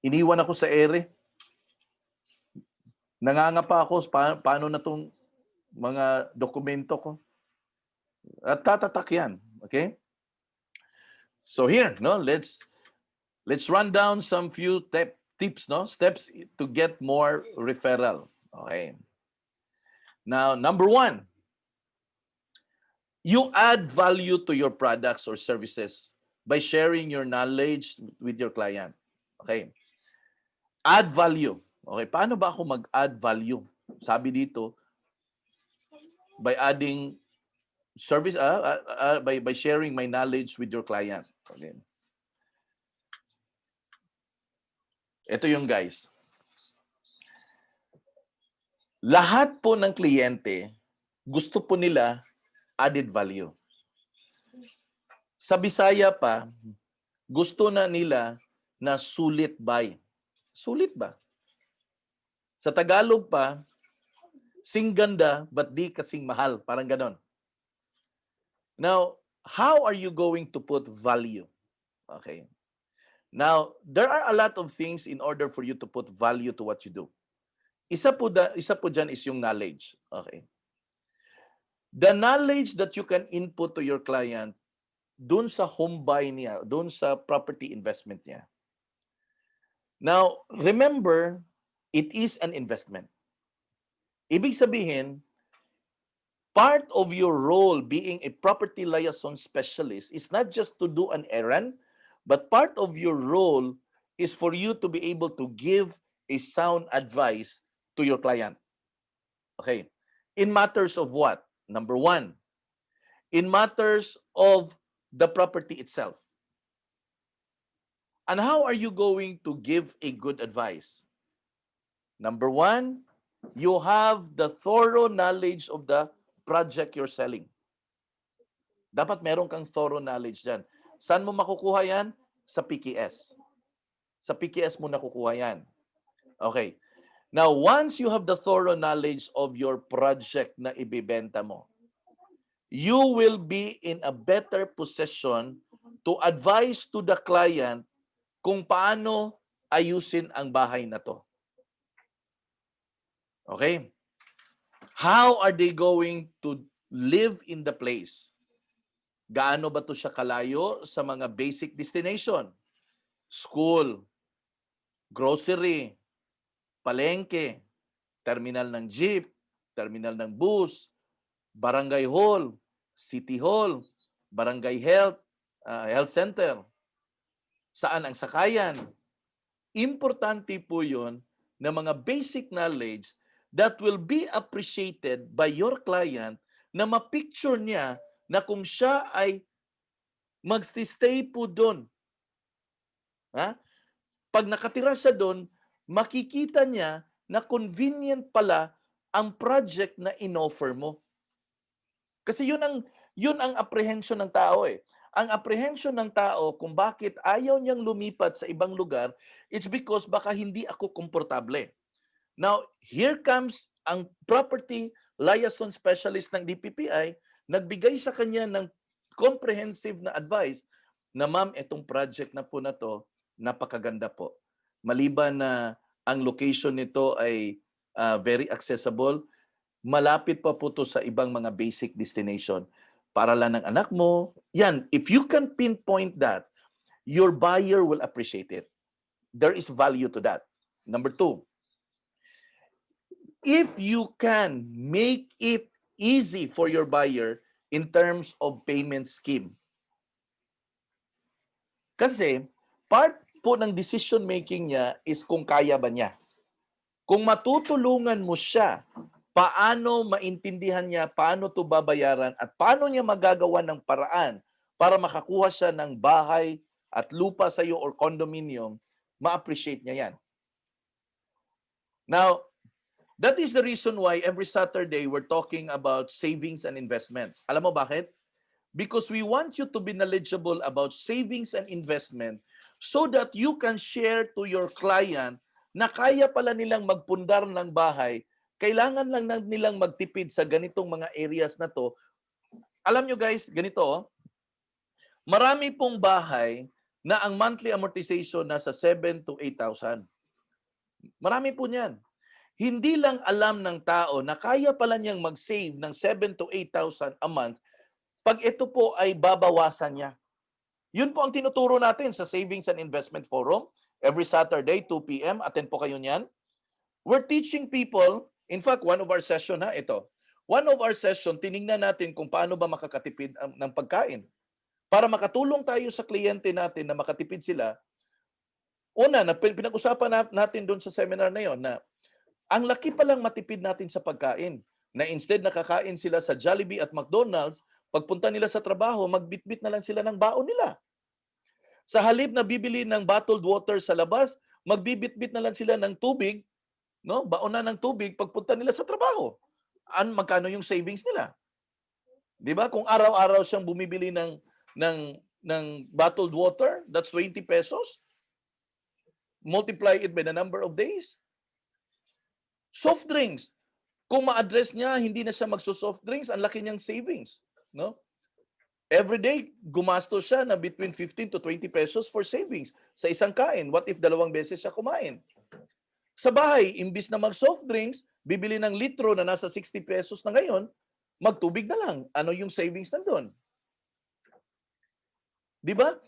Iniwan ako sa ere. Nangangapa ako, paano na itong mga dokumento ko. At tatatak yan. Okay? So here, no, let's run down some few tips, no, steps to get more referral. Okay. Now, number 1, you add value to your products or services by sharing your knowledge with your client. Okay. Add value. Okay, paano ba ako mag-add value? Sabi dito, by adding service, by sharing my knowledge with your client. Okay. Ito yung guys. Lahat po ng kliyente, gusto po nila added value. Sa Bisaya pa, gusto na nila na sulit buy. Sulit ba? Sa Tagalog pa, sing ganda but di kasing mahal. Parang ganon. Now, how are you going to put value? Okay. Now, there are a lot of things in order for you to put value to what you do. Isa po dyan is yung knowledge. Okay. The knowledge that you can input to your client dun sa home buy niya, dun sa property investment niya. Now, remember, it is an investment. Ibig sabihin, part of your role being a property liaison specialist is not just to do an errand, but part of your role is for you to be able to give a sound advice to your client. Okay. In matters of what? Number 1, in matters of the property itself. And how are you going to give a good advice? Number 1, you have the thorough knowledge of the project you're selling. Dapat meron kang thorough knowledge dyan. Saan mo makukuha yan? Sa PKS. Sa PKS mo nakukuha yan. Okay. Now, once you have the thorough knowledge of your project na ibibenta mo, you will be in a better position to advise to the client kung paano ayusin ang bahay na to. Okay? How are they going to live in the place? Gaano ba to siya kalayo sa mga basic destination? School, grocery, palengke, terminal ng jeep, terminal ng bus, barangay hall, city hall, barangay health center, saan ang sakayan. Importante po yun na mga basic knowledge that will be appreciated by your client na ma-picture niya na kung siya ay mag-stay po doon. Ha? Pag nakatira siya doon, makikita niya na convenient pala ang project na inoffer mo. Kasi yun ang apprehension ng tao eh. Ang apprehension ng tao kung bakit ayaw niyang lumipat sa ibang lugar, it's because baka hindi ako komportable. Now, here comes ang property liaison specialist ng DPPI, nagbigay sa kanya ng comprehensive na advice na ma'am, itong project na po na to, napakaganda po. Maliban na ang location nito ay very accessible, malapit pa po to sa ibang mga basic destination. Para lang ng anak mo, yan, if you can pinpoint that, your buyer will appreciate it. There is value to that. Number 2, if you can make it easy for your buyer in terms of payment scheme. Kasi part po ng decision making niya is kung kaya ba niya. Kung matutulungan mo siya, paano maintindihan niya, paano to babayaran, at paano niya magagawa ng paraan para makakuha siya ng bahay at lupa sa iyo or condominium, ma-appreciate niya yan. Now, that is the reason why every Saturday we're talking about savings and investment. Alam mo bakit? Because we want you to be knowledgeable about savings and investment so that you can share to your client na kaya pala nilang magpundar ng bahay, kailangan lang nilang magtipid sa ganitong mga areas na to. Alam nyo guys, ganito, marami pong bahay na ang monthly amortization nasa 7 to 8,000. Marami po niyan. Hindi lang alam ng tao na kaya pala niyang mag-save ng 7 to 8,000 a month pag ito po ay babawasan niya. Yun po ang tinuturo natin sa Savings and Investment Forum. Every Saturday, 2 p.m. Attend po kayo niyan. We're teaching people, in fact, one of our session ito. One of our session, tiningnan natin kung paano ba makakatipid ng pagkain. Para makatulong tayo sa kliyente natin na makatipid sila, una, pinag-usapan natin doon sa seminar na yon na ang laki palang matipid natin sa pagkain. Na instead nakakain sila sa Jollibee at McDonald's, pagpunta nila sa trabaho, magbitbit na lang sila ng baon nila. Sa halip na bibili ng bottled water sa labas, magbibitbit na lang sila ng tubig, no? Baon na ng tubig pagpunta nila sa trabaho. Magkano yung savings nila? 'Di ba? Kung araw-araw siyang bumibili ng bottled water, that's 20 pesos. Multiply it by the number of days. Soft drinks. Kung ma-address niya, hindi na siya magso-soft drinks, ang laki niyang savings, no? Every day, gumastos siya na between 15 to 20 pesos for savings sa isang kain. What if 2 beses siya kumain? Sa bahay, imbis na mag-soft drinks, bibili ng litro na nasa 60 pesos na ngayon, magtubig na lang. Ano yung savings nandun? Di ba?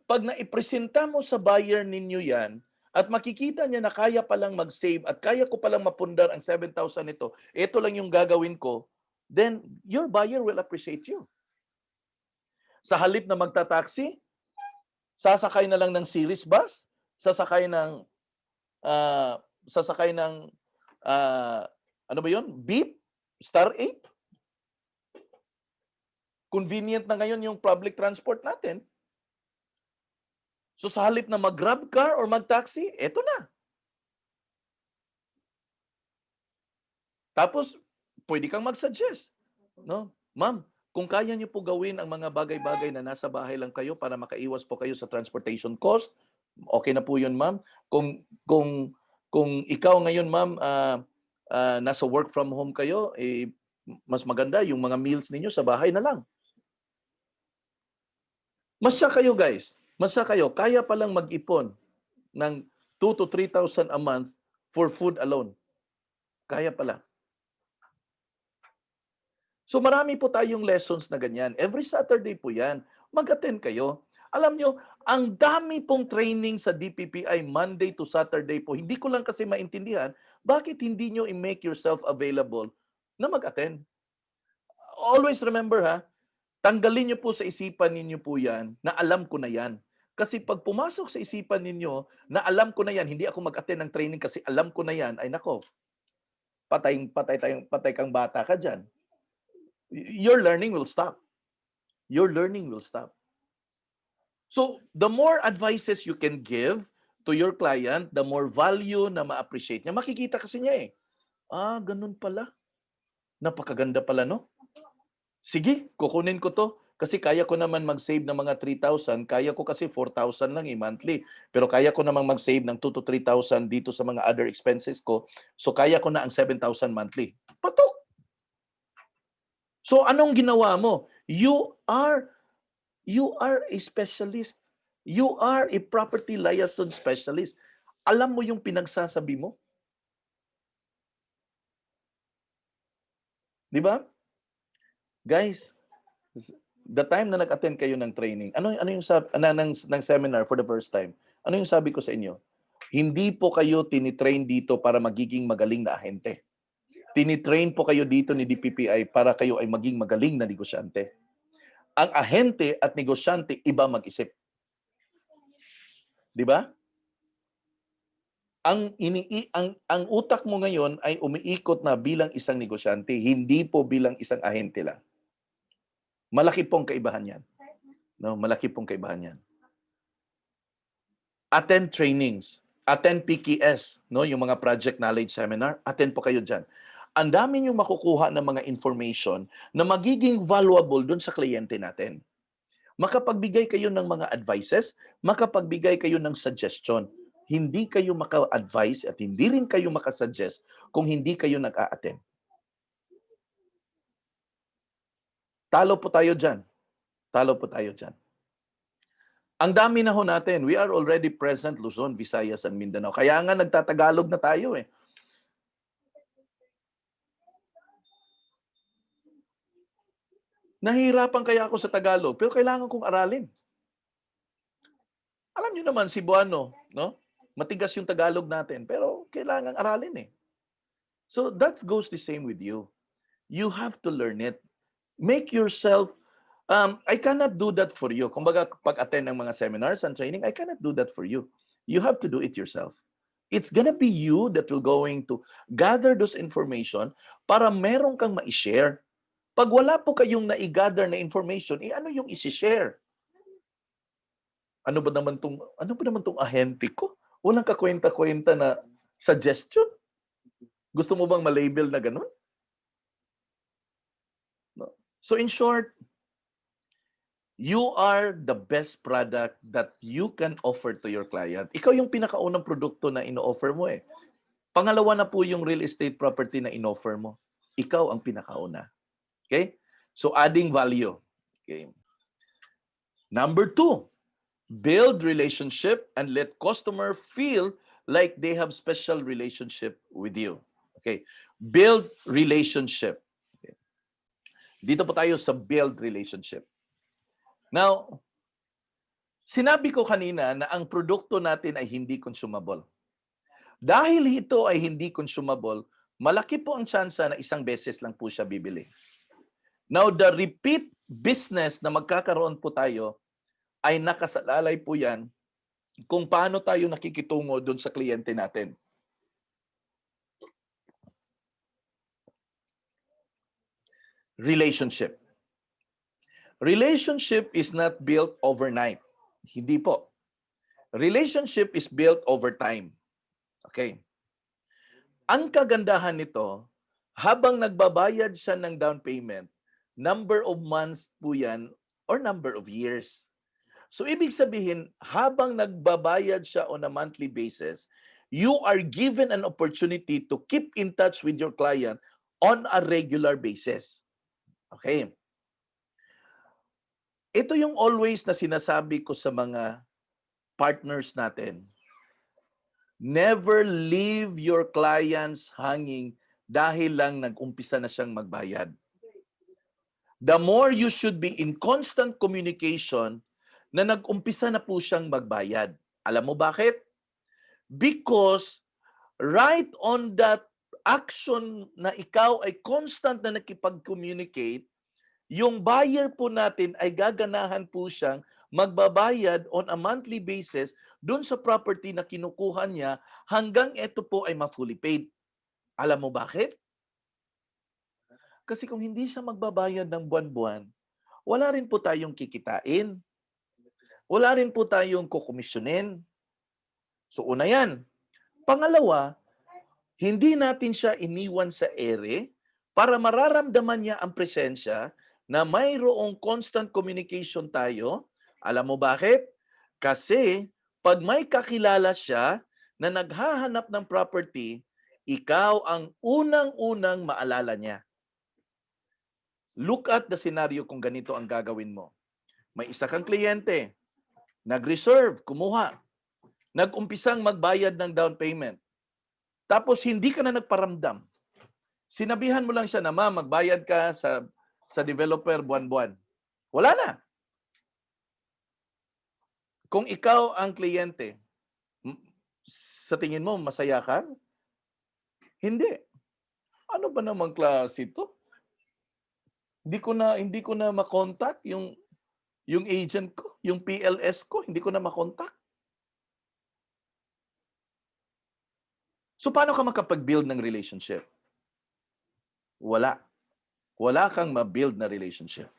Pag naipresenta mo sa buyer ninyo yan, at makikita niya na kaya palang mag-save at kaya ko palang mapundar ang 7,000 nito, ito lang yung gagawin ko, then your buyer will appreciate you. Sa halip na magta-taxi, sasakay na lang ng series bus, sasakay ng ano ba 'yon? Beep, Star 8. Convenient na ngayon yung public transport natin. So sa halip na mag-grab car or mag-taxi, eto na. Tapos pwede kang mag-suggest, no? Ma'am, kung kaya niyo po gawin ang mga bagay-bagay na nasa bahay lang kayo para makaiwas po kayo sa transportation cost, okay na po 'yun, ma'am. Kung ikaw ngayon, ma'am, nasa work from home kayo, mas maganda yung mga meals ninyo sa bahay na lang. Masya kayo, guys. Masya kayo. Kaya palang mag-ipon ng 2 to 3,000 a month for food alone. Kaya pala. So marami po tayong lessons na ganyan. Every Saturday po yan. Mag-attend kayo. Alam nyo, ang dami pong training sa DPPI Monday to Saturday po. Hindi ko lang kasi maintindihan, bakit hindi nyo i-make yourself available na mag-attend? Always remember ha, tanggalin nyo po sa isipan ninyo po yan na alam ko na yan. Kasi pag pumasok sa isipan ninyo na alam ko na yan, hindi ako mag-attend ng training kasi alam ko na yan, ay nako, patay kang bata ka dyan. Your learning will stop. Your learning will stop. So, the more advices you can give to your client, the more value na ma-appreciate niya. Makikita kasi niya eh. Ah, ganun pala. Napakaganda pala, no? Sige, kukunin ko to. Kasi kaya ko naman mag-save ng mga 3,000. Kaya ko kasi 4,000 lang monthly. Pero kaya ko naman mag-save ng 2 to 3,000 dito sa mga other expenses ko. So, kaya ko na ang 7,000 monthly. Patok! So, anong ginawa mo? You are a specialist. You are a property liaison specialist. Alam mo yung pinagsasabi mo? Di ba? Guys, the time na nag-attend kayo ng training, ano yung ng seminar for the first time? Ano yung sabi ko sa inyo? Hindi po kayo tinitrain dito para magiging magaling na ahente. Tinitrain po kayo dito ni DPPI para kayo ay maging magaling na negosyante. Ang ahente at negosyante iba mag-isip. Di ba? Ang utak mo ngayon ay umiikot na bilang isang negosyante, hindi po bilang isang ahente lang. Malaki pong kaibahan 'yan. No, malaki pong kaibahan 'yan. Attend trainings, attend PKS, no, yung mga project knowledge seminar, attend po kayo diyan. Ang dami niyo makukuha ng mga information na magiging valuable doon sa kliyente natin. Makapagbigay kayo ng mga advices, makapagbigay kayo ng suggestion. Hindi kayo maka-advise at hindi rin kayo makasuggest kung hindi kayo nag-a-attend. Talo po tayo dyan. Talo po tayo dyan. Ang dami na ho natin. We are already present Luzon, Visayas, and Mindanao. Kaya nga nagtatagalog na tayo eh. Nahihirapan kaya ako sa Tagalog, pero kailangan kong aralin. Alam niyo naman, Cebuano, no? Matigas yung Tagalog natin, pero kailangan aralin eh. So that goes the same with you. You have to learn it. Make yourself, I cannot do that for you. Kumbaga, pag-attend ng mga seminars and training, I cannot do that for you. You have to do it yourself. It's gonna be you that will going to gather those information para meron kang ma-share. Pag wala po kayong na-gather na information, ano yung i-share? Ano ba naman tong ahente ko? Walang kakwenta-kwenta na suggestion? Gusto mo bang ma-label na ganun? No. So in short, you are the best product that you can offer to your client. Ikaw yung pinakaunang produkto na ino-offer mo eh. Pangalawa na po yung real estate property na in-offer mo. Ikaw ang pinakauna. Okay? So adding value. Okay. Number 2, build relationship and let customer feel like they have special relationship with you. Okay. Build relationship. Okay. Dito po tayo sa build relationship. Now, sinabi ko kanina na ang produkto natin ay hindi consumable. Dahil ito ay hindi consumable, malaki po ang tsansa na isang beses lang po siya bibili. Now, the repeat business na magkakaroon po tayo ay nakasalalay po yan kung paano tayo nakikitungo doon sa kliyente natin. Relationship. Relationship is not built overnight. Hindi po. Relationship is built over time. Okay. Ang kagandahan nito, habang nagbabayad siya ng down payment, number of months po yan or number of years. So ibig sabihin, habang nagbabayad siya on a monthly basis, you are given an opportunity to keep in touch with your client on a regular basis. Okay. Ito yung always na sinasabi ko sa mga partners natin. Never leave your clients hanging dahil lang nag-umpisa na siyang magbayad. The more you should be in constant communication, na nag-umpisa na po siyang magbayad. Alam mo bakit? Because right on that action na ikaw ay constant na nakipag-communicate, yung buyer po natin ay gaganahan po siyang magbabayad on a monthly basis doon sa property na kinukuha niya hanggang ito po ay ma-fully paid. Alam mo bakit? Kasi kung hindi siya magbabayad ng buwan-buwan, wala rin po tayong kikitain. Wala rin po tayong kukomisyonin. So una yan. Pangalawa, hindi natin siya iniwan sa ere para mararamdaman niya ang presensya na mayroong constant communication tayo. Alam mo bakit? Kasi pag may kakilala siya na naghahanap ng property, ikaw ang unang-unang maalala niya. Look at the scenario kung ganito ang gagawin mo. May isa kang kliyente, nag-reserve, kumuha, nag-umpisang magbayad ng down payment. Tapos hindi ka na nagparamdam. Sinabihan mo lang siya na, ma'am, magbayad ka sa developer buwan-buwan. Wala na. Kung ikaw ang kliyente, sa tingin mo, masaya ka? Hindi. Ano ba namang klase ito? Hindi ko na makontak yung agent ko, yung PLS ko, hindi ko na makontak. So paano ka makapag-build ng relationship? Wala. Wala kang ma-build na relationship.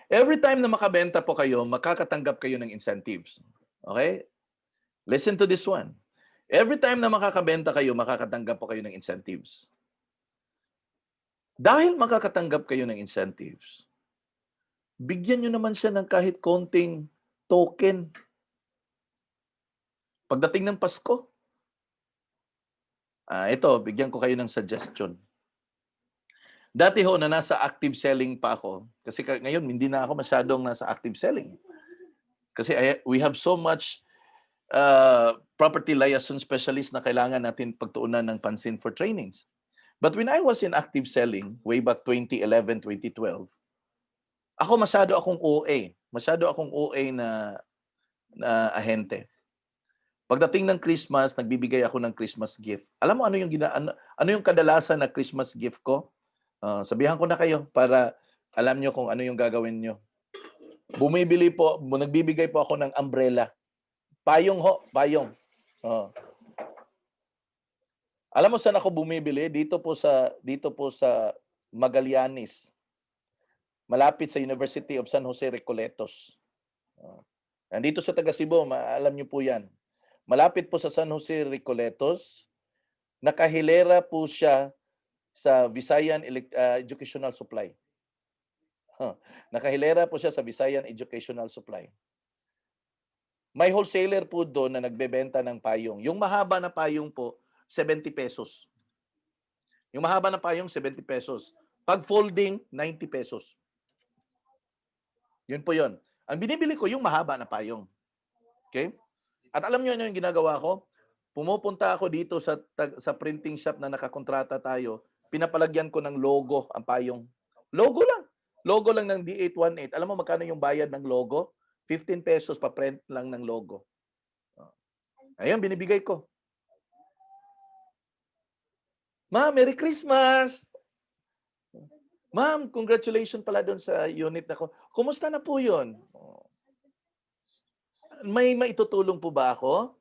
Every time na makabenta po kayo, makakatanggap kayo ng incentives. Okay? Listen to this one. Every time na makakabenta kayo, makakatanggap po kayo ng incentives. Dahil makakatanggap kayo ng incentives, bigyan nyo naman siya ng kahit konting token. Pagdating ng Pasko, ito, bigyan ko kayo ng suggestion. Dati ho na nasa active selling pa ako, kasi ngayon hindi na ako masyadong nasa active selling. Kasi we have so much property liaison specialist na kailangan natin pagtuunan ng pansin for trainings. But when I was in active selling, way back 2011, 2012, ako masyado akong OA. Masyado akong OA na ahente. Pagdating ng Christmas, nagbibigay ako ng Christmas gift. Alam mo ano yung kadalasan na Christmas gift ko? Sabihan ko na kayo para alam nyo kung ano yung gagawin nyo. Nagbibigay po ako ng umbrella. Payong ho, payong. Alam mo saan ako bumibili? Dito po sa Magallanes. Malapit sa University of San Jose Recoletos. Nandito sa taga Cebu, alam niyo po 'yan. Malapit po sa San Jose Recoletos, nakahilera po siya sa Visayan Educational Supply. Nakahilera po siya sa Visayan Educational Supply. May wholesaler po doon na nagbebenta ng payong. Yung mahaba na payong po, 70 pesos. Yung mahaba na payong, 70 pesos. Pag folding, 90 pesos. Yun po yun. Ang binibili ko, yung mahaba na payong. Okay? At alam nyo ano yung ginagawa ko? Pumupunta ako dito sa printing shop na nakakontrata tayo, pinapalagyan ko ng logo ang payong. Logo lang. Logo lang ng D818. Alam mo magkano yung bayad ng logo? 15 pesos pa print lang ng logo. Ayun, binibigay ko. Ma'am, Merry Christmas! Ma'am, congratulations pala doon sa unit na ko. Kumusta na po yun? May maitutulong po ba ako?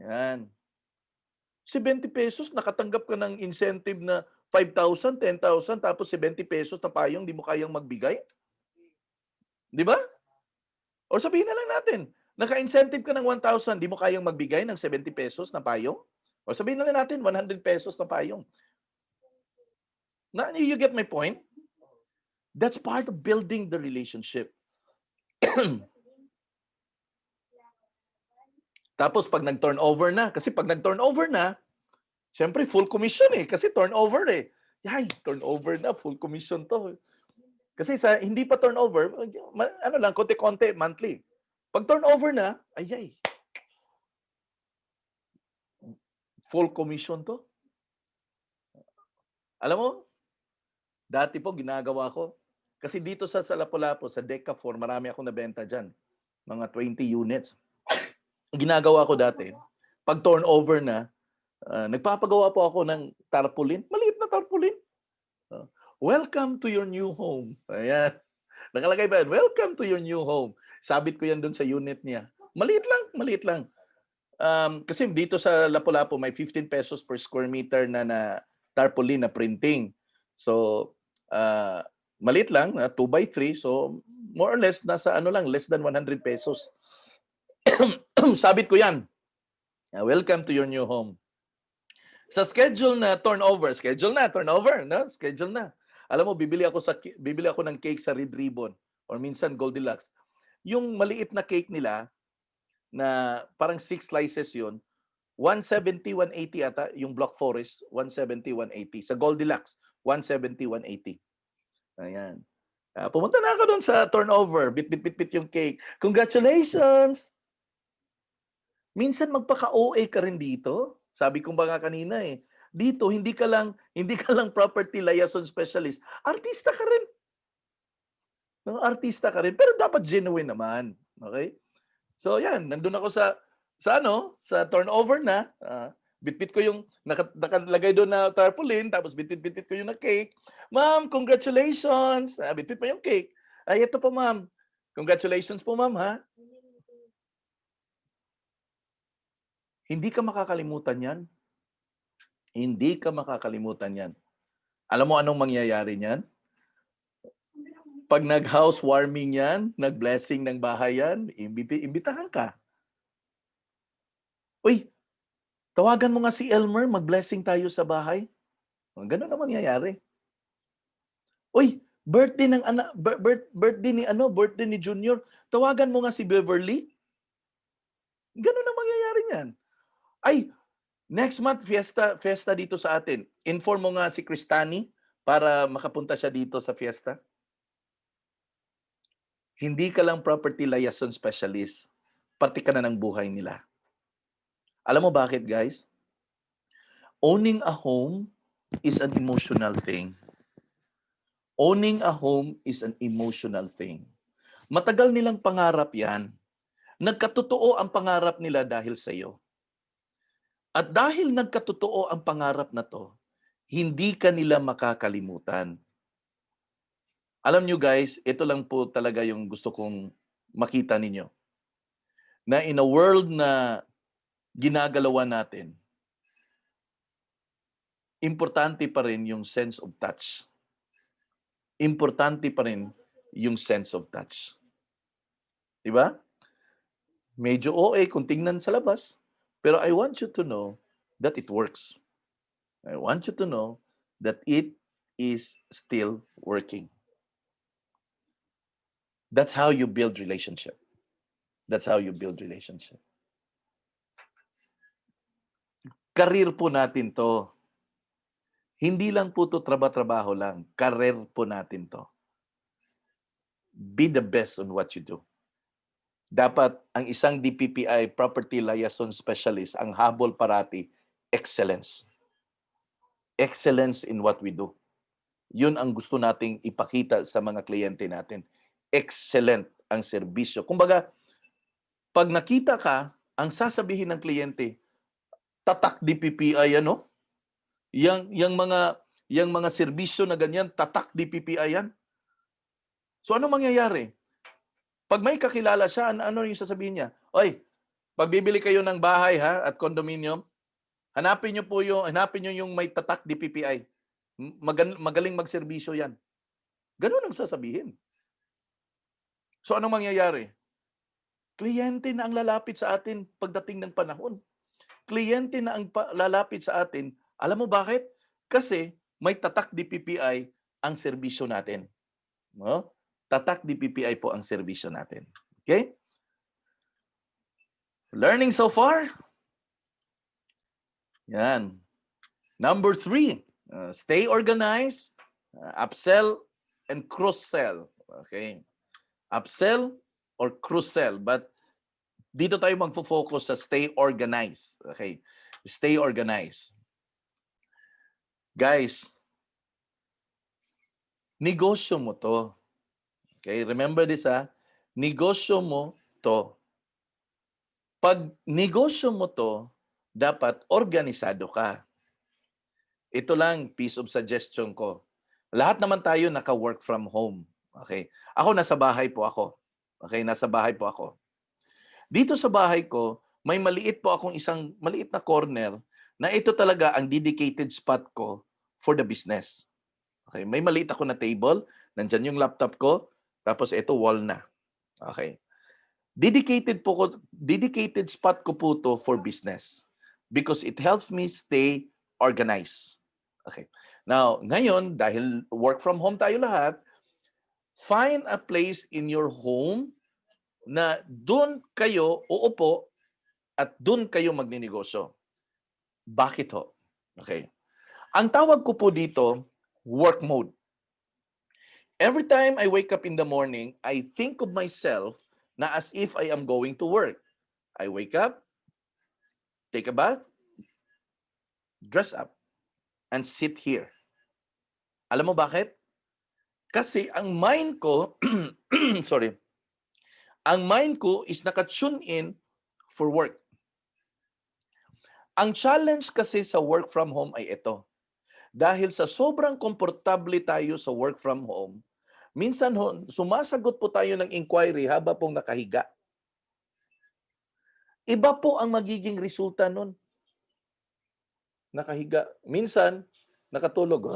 Yan. 70 pesos, nakatanggap ka ng incentive na 5,000, 10,000, tapos 70 pesos na payong, di mo kayang magbigay? Di ba? O sabihin na lang natin, naka-incentive ka ng 1,000, di mo kayang magbigay ng 70 pesos na payong? O sabihin na lang natin, 100 pesos na payong. You get my point? That's part of building the relationship. Tapos pag nag-turnover na, kasi pag nag-turnover na, siyempre full commission kasi turnover Yay, turnover na, full commission to. Kasi sa hindi pa turnover, ano lang, konti-konti, monthly. Pag turnover na, full commission to. Alam mo, dati po ginagawa ko, Kasi dito sa Lapu-Lapu, sa Decafor, marami akong nabenta dyan. Mga 20 units. Ginagawa ko dati, pag turnover na, nagpapagawa po ako ng tarpaulin. Maliit na tarpaulin. Welcome to your new home. Ayan. Nakalagay ba yan? Welcome to your new home. Sabit ko yan dun sa unit niya. Maliit lang, maliit lang. Kasi dito sa Lapu-Lapu, may 15 pesos per square meter na tarpaulin na printing. So, maliit lang, 2x3. So, more or less, nasa ano lang, less than 100 pesos. Sabit ko yan. Welcome to your new home. Sa schedule na turnover, no? Schedule na. Alam mo, bibili ako ng cake sa Red Ribbon or minsan Goldilocks. Yung maliit na cake nila na parang 6 slices 'yun, 170, 180 ata, yung Block Forest, 170, 180. Sa Goldilocks, 170, 180. Ayan. Pumunta na ako doon sa turnover, bit yung cake. Congratulations! Minsan magpaka-OA ka rin dito. Sabi ko ba nga kanina eh. Dito hindi ka lang property liaison specialist. Artista ka rin. No, artista ka rin, pero dapat genuine naman. Okay? So yan, nandun ako sa turnover na. Bitbit ko yung nakalagay doon na tarpaulin, tapos bitbit ko yung na cake. Ma'am, congratulations. Bitbit pa yung cake. Ay, ito po ma'am. Congratulations po ma'am ha. Hindi ka makakalimutan yan. Hindi ka makakalimutan yan. Alam mo anong mangyayari niyan? Pag nag-housewarming yan, nag-blessing ng bahay yan, imbitahan ka. Uy, tawagan mo nga si Elmer, mag-blessing tayo sa bahay. Ganun ang mangyayari. Uy, birthday ng anak, birthday ni Junior, tawagan mo nga si Beverly. Ganun ang mangyayari niyan. Ay, next month, fiesta dito sa atin. Inform mo nga si Cristani para makapunta siya dito sa fiesta. Hindi ka lang property liaison specialist. Parte ka na ng buhay nila. Alam mo bakit, guys? Owning a home is an emotional thing. Owning a home is an emotional thing. Matagal nilang pangarap yan. Nagkatotoo ang pangarap nila dahil sa iyo. At dahil nagkatotoo ang pangarap na to, hindi ka nila makakalimutan. Alam nyo guys, ito lang po talaga yung gusto kong makita ninyo. Na in a world na ginagalawan natin, importante pa rin yung sense of touch. Importante pa rin yung sense of touch. Diba? Medyo OA kung tingnan sa labas, pero I want you to know that it works. I want you to know that it is still working. That's how you build relationship. That's how you build relationship. Career po natin to. Hindi lang po to trabaho lang. Career po natin to. Be the best on what you do. Dapat ang isang DPPI Property Liaison Specialist, ang habol parati, excellence. Excellence in what we do. Yun ang gusto nating ipakita sa mga kliyente natin. Excellent ang serbisyo. Kumbaga, pag nakita ka, ang sasabihin ng kliyente, tatak DPPI ano? Yang mga serbisyo na ganyan, tatak DPPI yan. So ano mangyayari? Pag may kakilala siya, ano yung sasabihin niya? Oy, pag bibili kayo ng bahay ha at condominium, hanapin niyo yung may tatak DPPI. Magaling magserbisyo yan. Ganun ang sasabihin. So anong mangyayari? Kliyente na ang lalapit sa atin pagdating ng panahon. Kliyente na ang lalapit sa atin. Alam mo bakit? Kasi may tatak DPPI ang serbisyo natin. No? Tatak DPPI po ang serbisyo natin. Okay? Learning so far? Yan. Number 3, stay organized, upsell, and cross-sell. Okay? Upsell or cross-sell. But dito tayo magfo-focus sa stay organized. Okay? Stay organized. Guys, negosyo mo to. Okay, remember this ha. Negosyo mo to. Pag negosyo mo to, dapat organisado ka. Ito lang, piece of suggestion ko. Lahat naman tayo naka-work from home. Okay? Ako, nasa bahay po ako. Okay, nasa bahay po ako. Dito sa bahay ko, may maliit po akong isang maliit na corner na ito talaga ang dedicated spot ko for the business. Okay, may maliit ako na table, nandyan yung laptop ko, tapos ito wall na. Okay. Dedicated spot ko po to for business because it helps me stay organized. Okay. Now, ngayon, dahil work from home tayo lahat, find a place in your home na doon kayo uupo at doon kayo magninegosyo. Bakit ho? Okay. Ang tawag ko po dito, work mode. Every time I wake up in the morning, I think of myself na as if I am going to work. I wake up, take a bath, dress up, and sit here. Alam mo bakit? Kasi ang mind ko, sorry, ang mind ko is naka-tune in for work. Ang challenge kasi sa work from home ay ito. Dahil sa sobrang komportable tayo sa work from home, minsan sumasagot po tayo ng inquiry habang pong nakahiga. Iba po ang magiging resulta nun. Nakahiga. Minsan, nakatulog.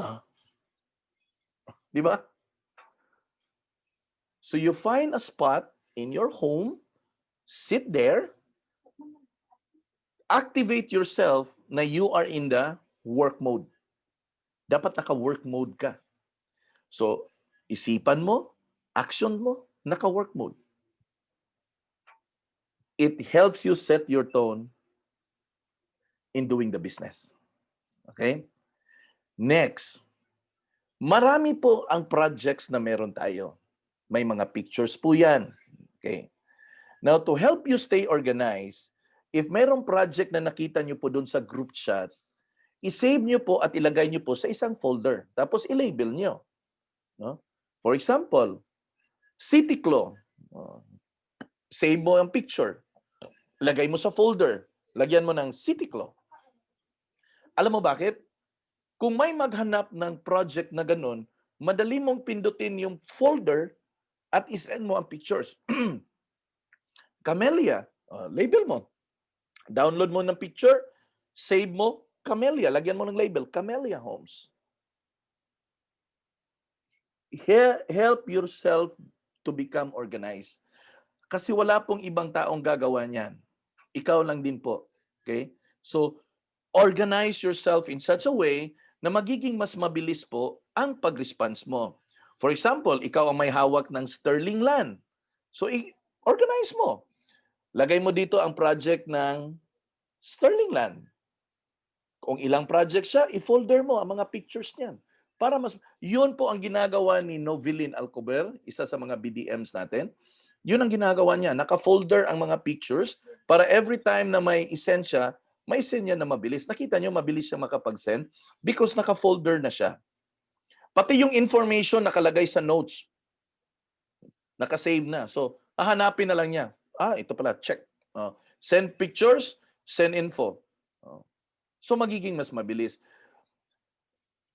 Di ba? So you find a spot in your home, sit there, activate yourself na you are in the work mode. Dapat naka-work mode ka. So, isipan mo, action mo, naka-work mode. It helps you set your tone in doing the business. Okay? Next, marami po ang projects na meron tayo. May mga pictures po yan. Okay? Now, to help you stay organized, if merong project na nakita nyo po dun sa group chat, i-save nyo po at ilagay nyo po sa isang folder. Tapos i-label nyo. No? For example, City Claw. Save mo ang picture. Lagay mo sa folder. Lagyan mo ng City Claw. Alam mo bakit? Kung may maghanap ng project na ganun, madali mong pindutin yung folder at isend mo ang pictures. Camellia, label mo. Download mo ng picture, save mo, Camellia. Lagyan mo ng label, Camellia Homes. Help yourself to become organized. Kasi wala pong ibang taong gagawa niyan. Ikaw lang din po. Okay? So, organize yourself in such a way na magiging mas mabilis po ang pag-response mo. For example, ikaw ang may hawak ng Sterling land. So, organize mo. Lagay mo dito ang project ng Sterling land. Kung ilang project siya, i-folder mo ang mga pictures niyan. Para mas, yun po ang ginagawa ni Novelin Alcover, isa sa mga BDMs natin. Yun ang ginagawa niya. Naka-folder ang mga pictures para every time na may isend siya, may send niya na mabilis. Nakita niyo, mabilis siya makapag-send because naka-folder na siya. Pati yung information nakalagay sa notes. Naka-save na. So, hahanapin na lang niya. Ito pala, check. Send pictures, send info. So, magiging mas mabilis.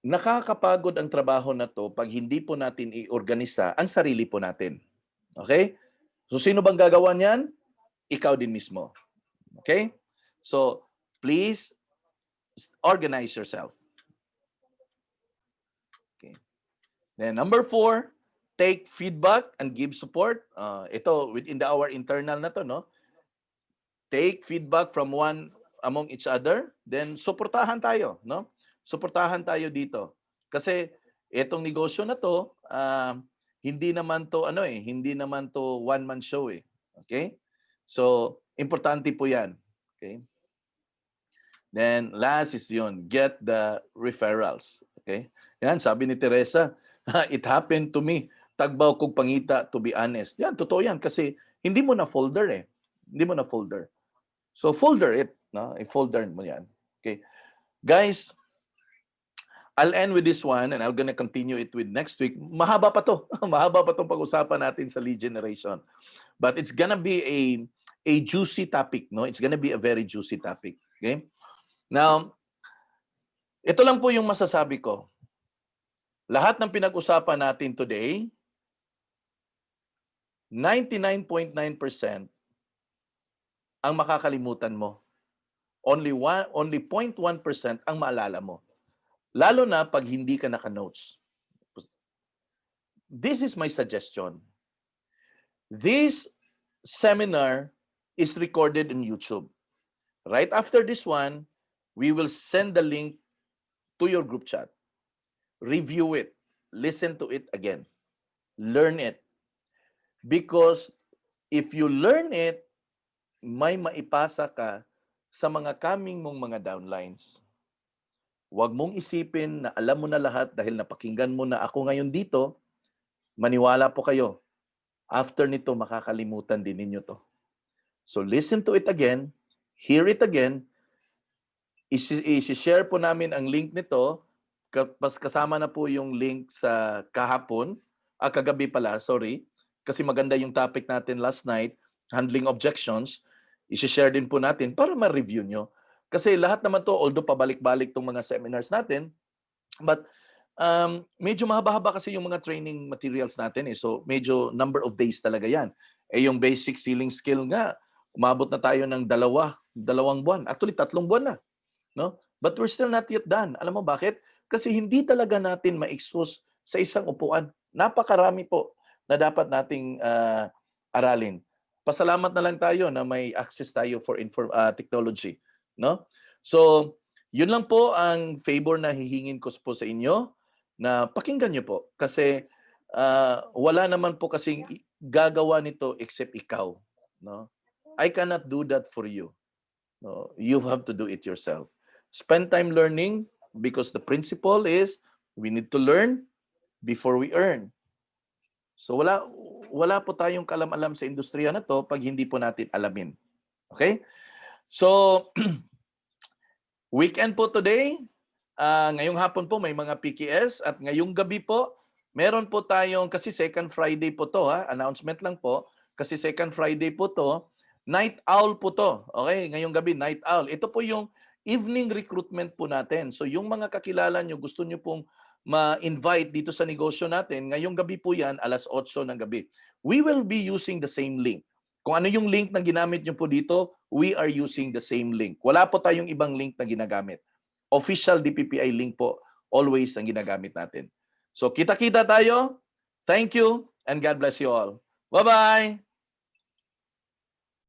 Nakakapagod ang trabaho na to pag hindi po natin i-organisa ang sarili po natin. Okay? So, sino bang gagawa niyan? Ikaw din mismo. Okay? So, please, organize yourself. Okay. Then, number 4, take feedback and give support. Ito, within our internal na to, no? Take feedback from one among each other, then suportahan tayo, no? Suportahan tayo dito. Kasi itong negosyo na to, hindi naman to hindi naman to one-man show eh. Okay? So, importante po 'yan. Okay? Then last is yun, get the referrals. Okay? Yan, sabi ni Teresa, it happened to me. Tagbaw kong pangita, to be honest. Yan, totoo yan kasi hindi mo na folder eh. Hindi mo na folder. So folder it, no? I-folder mo yan. Okay? Guys, I'll end with this one and I'm gonna continue it with next week. Mahaba pa to. Mahaba pa tong pag-usapan natin sa lead generation. But it's gonna be a juicy topic, no? It's gonna be a very juicy topic. Okay? Now, ito lang po yung masasabi ko. Lahat ng pinag-usapan natin today, 99.9% ang makakalimutan mo. Only 0.1% ang maalala mo. Lalo na pag hindi ka naka-notes. This is my suggestion. This seminar is recorded in YouTube. Right after this one, we will send the link to your group chat. Review it. Listen to it again. Learn it. Because if you learn it, may maipasa ka sa mga coming mong mga downlines. Huwag mong isipin na alam mo na lahat dahil napakinggan mo na ako ngayon dito. Maniwala po kayo. After nito, makakalimutan din ninyo to. So listen to it again. Hear it again. I-share po namin ang link nito. Kasama na po yung link sa kahapon. Kagabi pala, sorry. Kasi maganda yung topic natin last night, handling objections. I-share din po natin para ma-review nyo. Kasi lahat naman to, although pabalik-balik tong mga seminars natin, but medyo mahaba-haba kasi yung mga training materials natin. So medyo number of days talaga yan. Yung basic sealing skill nga, umabot na tayo ng dalawang buwan. Actually, 3 buwan na. No? But we're still not yet done. Alam mo bakit? Kasi hindi talaga natin ma-expose sa isang upuan. Napakarami po na dapat nating aralin. Pasalamat na lang tayo na may access tayo for technology, no? So, yun lang po ang favor na hihingin ko po sa inyo na pakinggan niyo po kasi wala naman po kasing gagawa nito except ikaw, no? I cannot do that for you. No, you have to do it yourself. Spend time learning because the principle is we need to learn before we earn. So wala po tayong kalam-alam sa industriya na to pag hindi po natin alamin. Okay? So weekend po today. Ngayong hapon po may mga PKS at ngayong gabi po meron po tayong kasi second Friday po to announcement lang po kasi second Friday po to. Night owl po to. Okay? Ngayong gabi night owl. Ito po yung evening recruitment po natin. So yung mga kakilala nyo gusto nyo pong ma-invite dito sa negosyo natin, ngayong gabi po yan, 8:00 ng gabi. We will be using the same link. Kung ano yung link na ginamit nyo po dito, we are using the same link. Wala po tayong ibang link na ginagamit. Official DPPI link po, always ang ginagamit natin. So kita-kita tayo. Thank you and God bless you all. Bye-bye!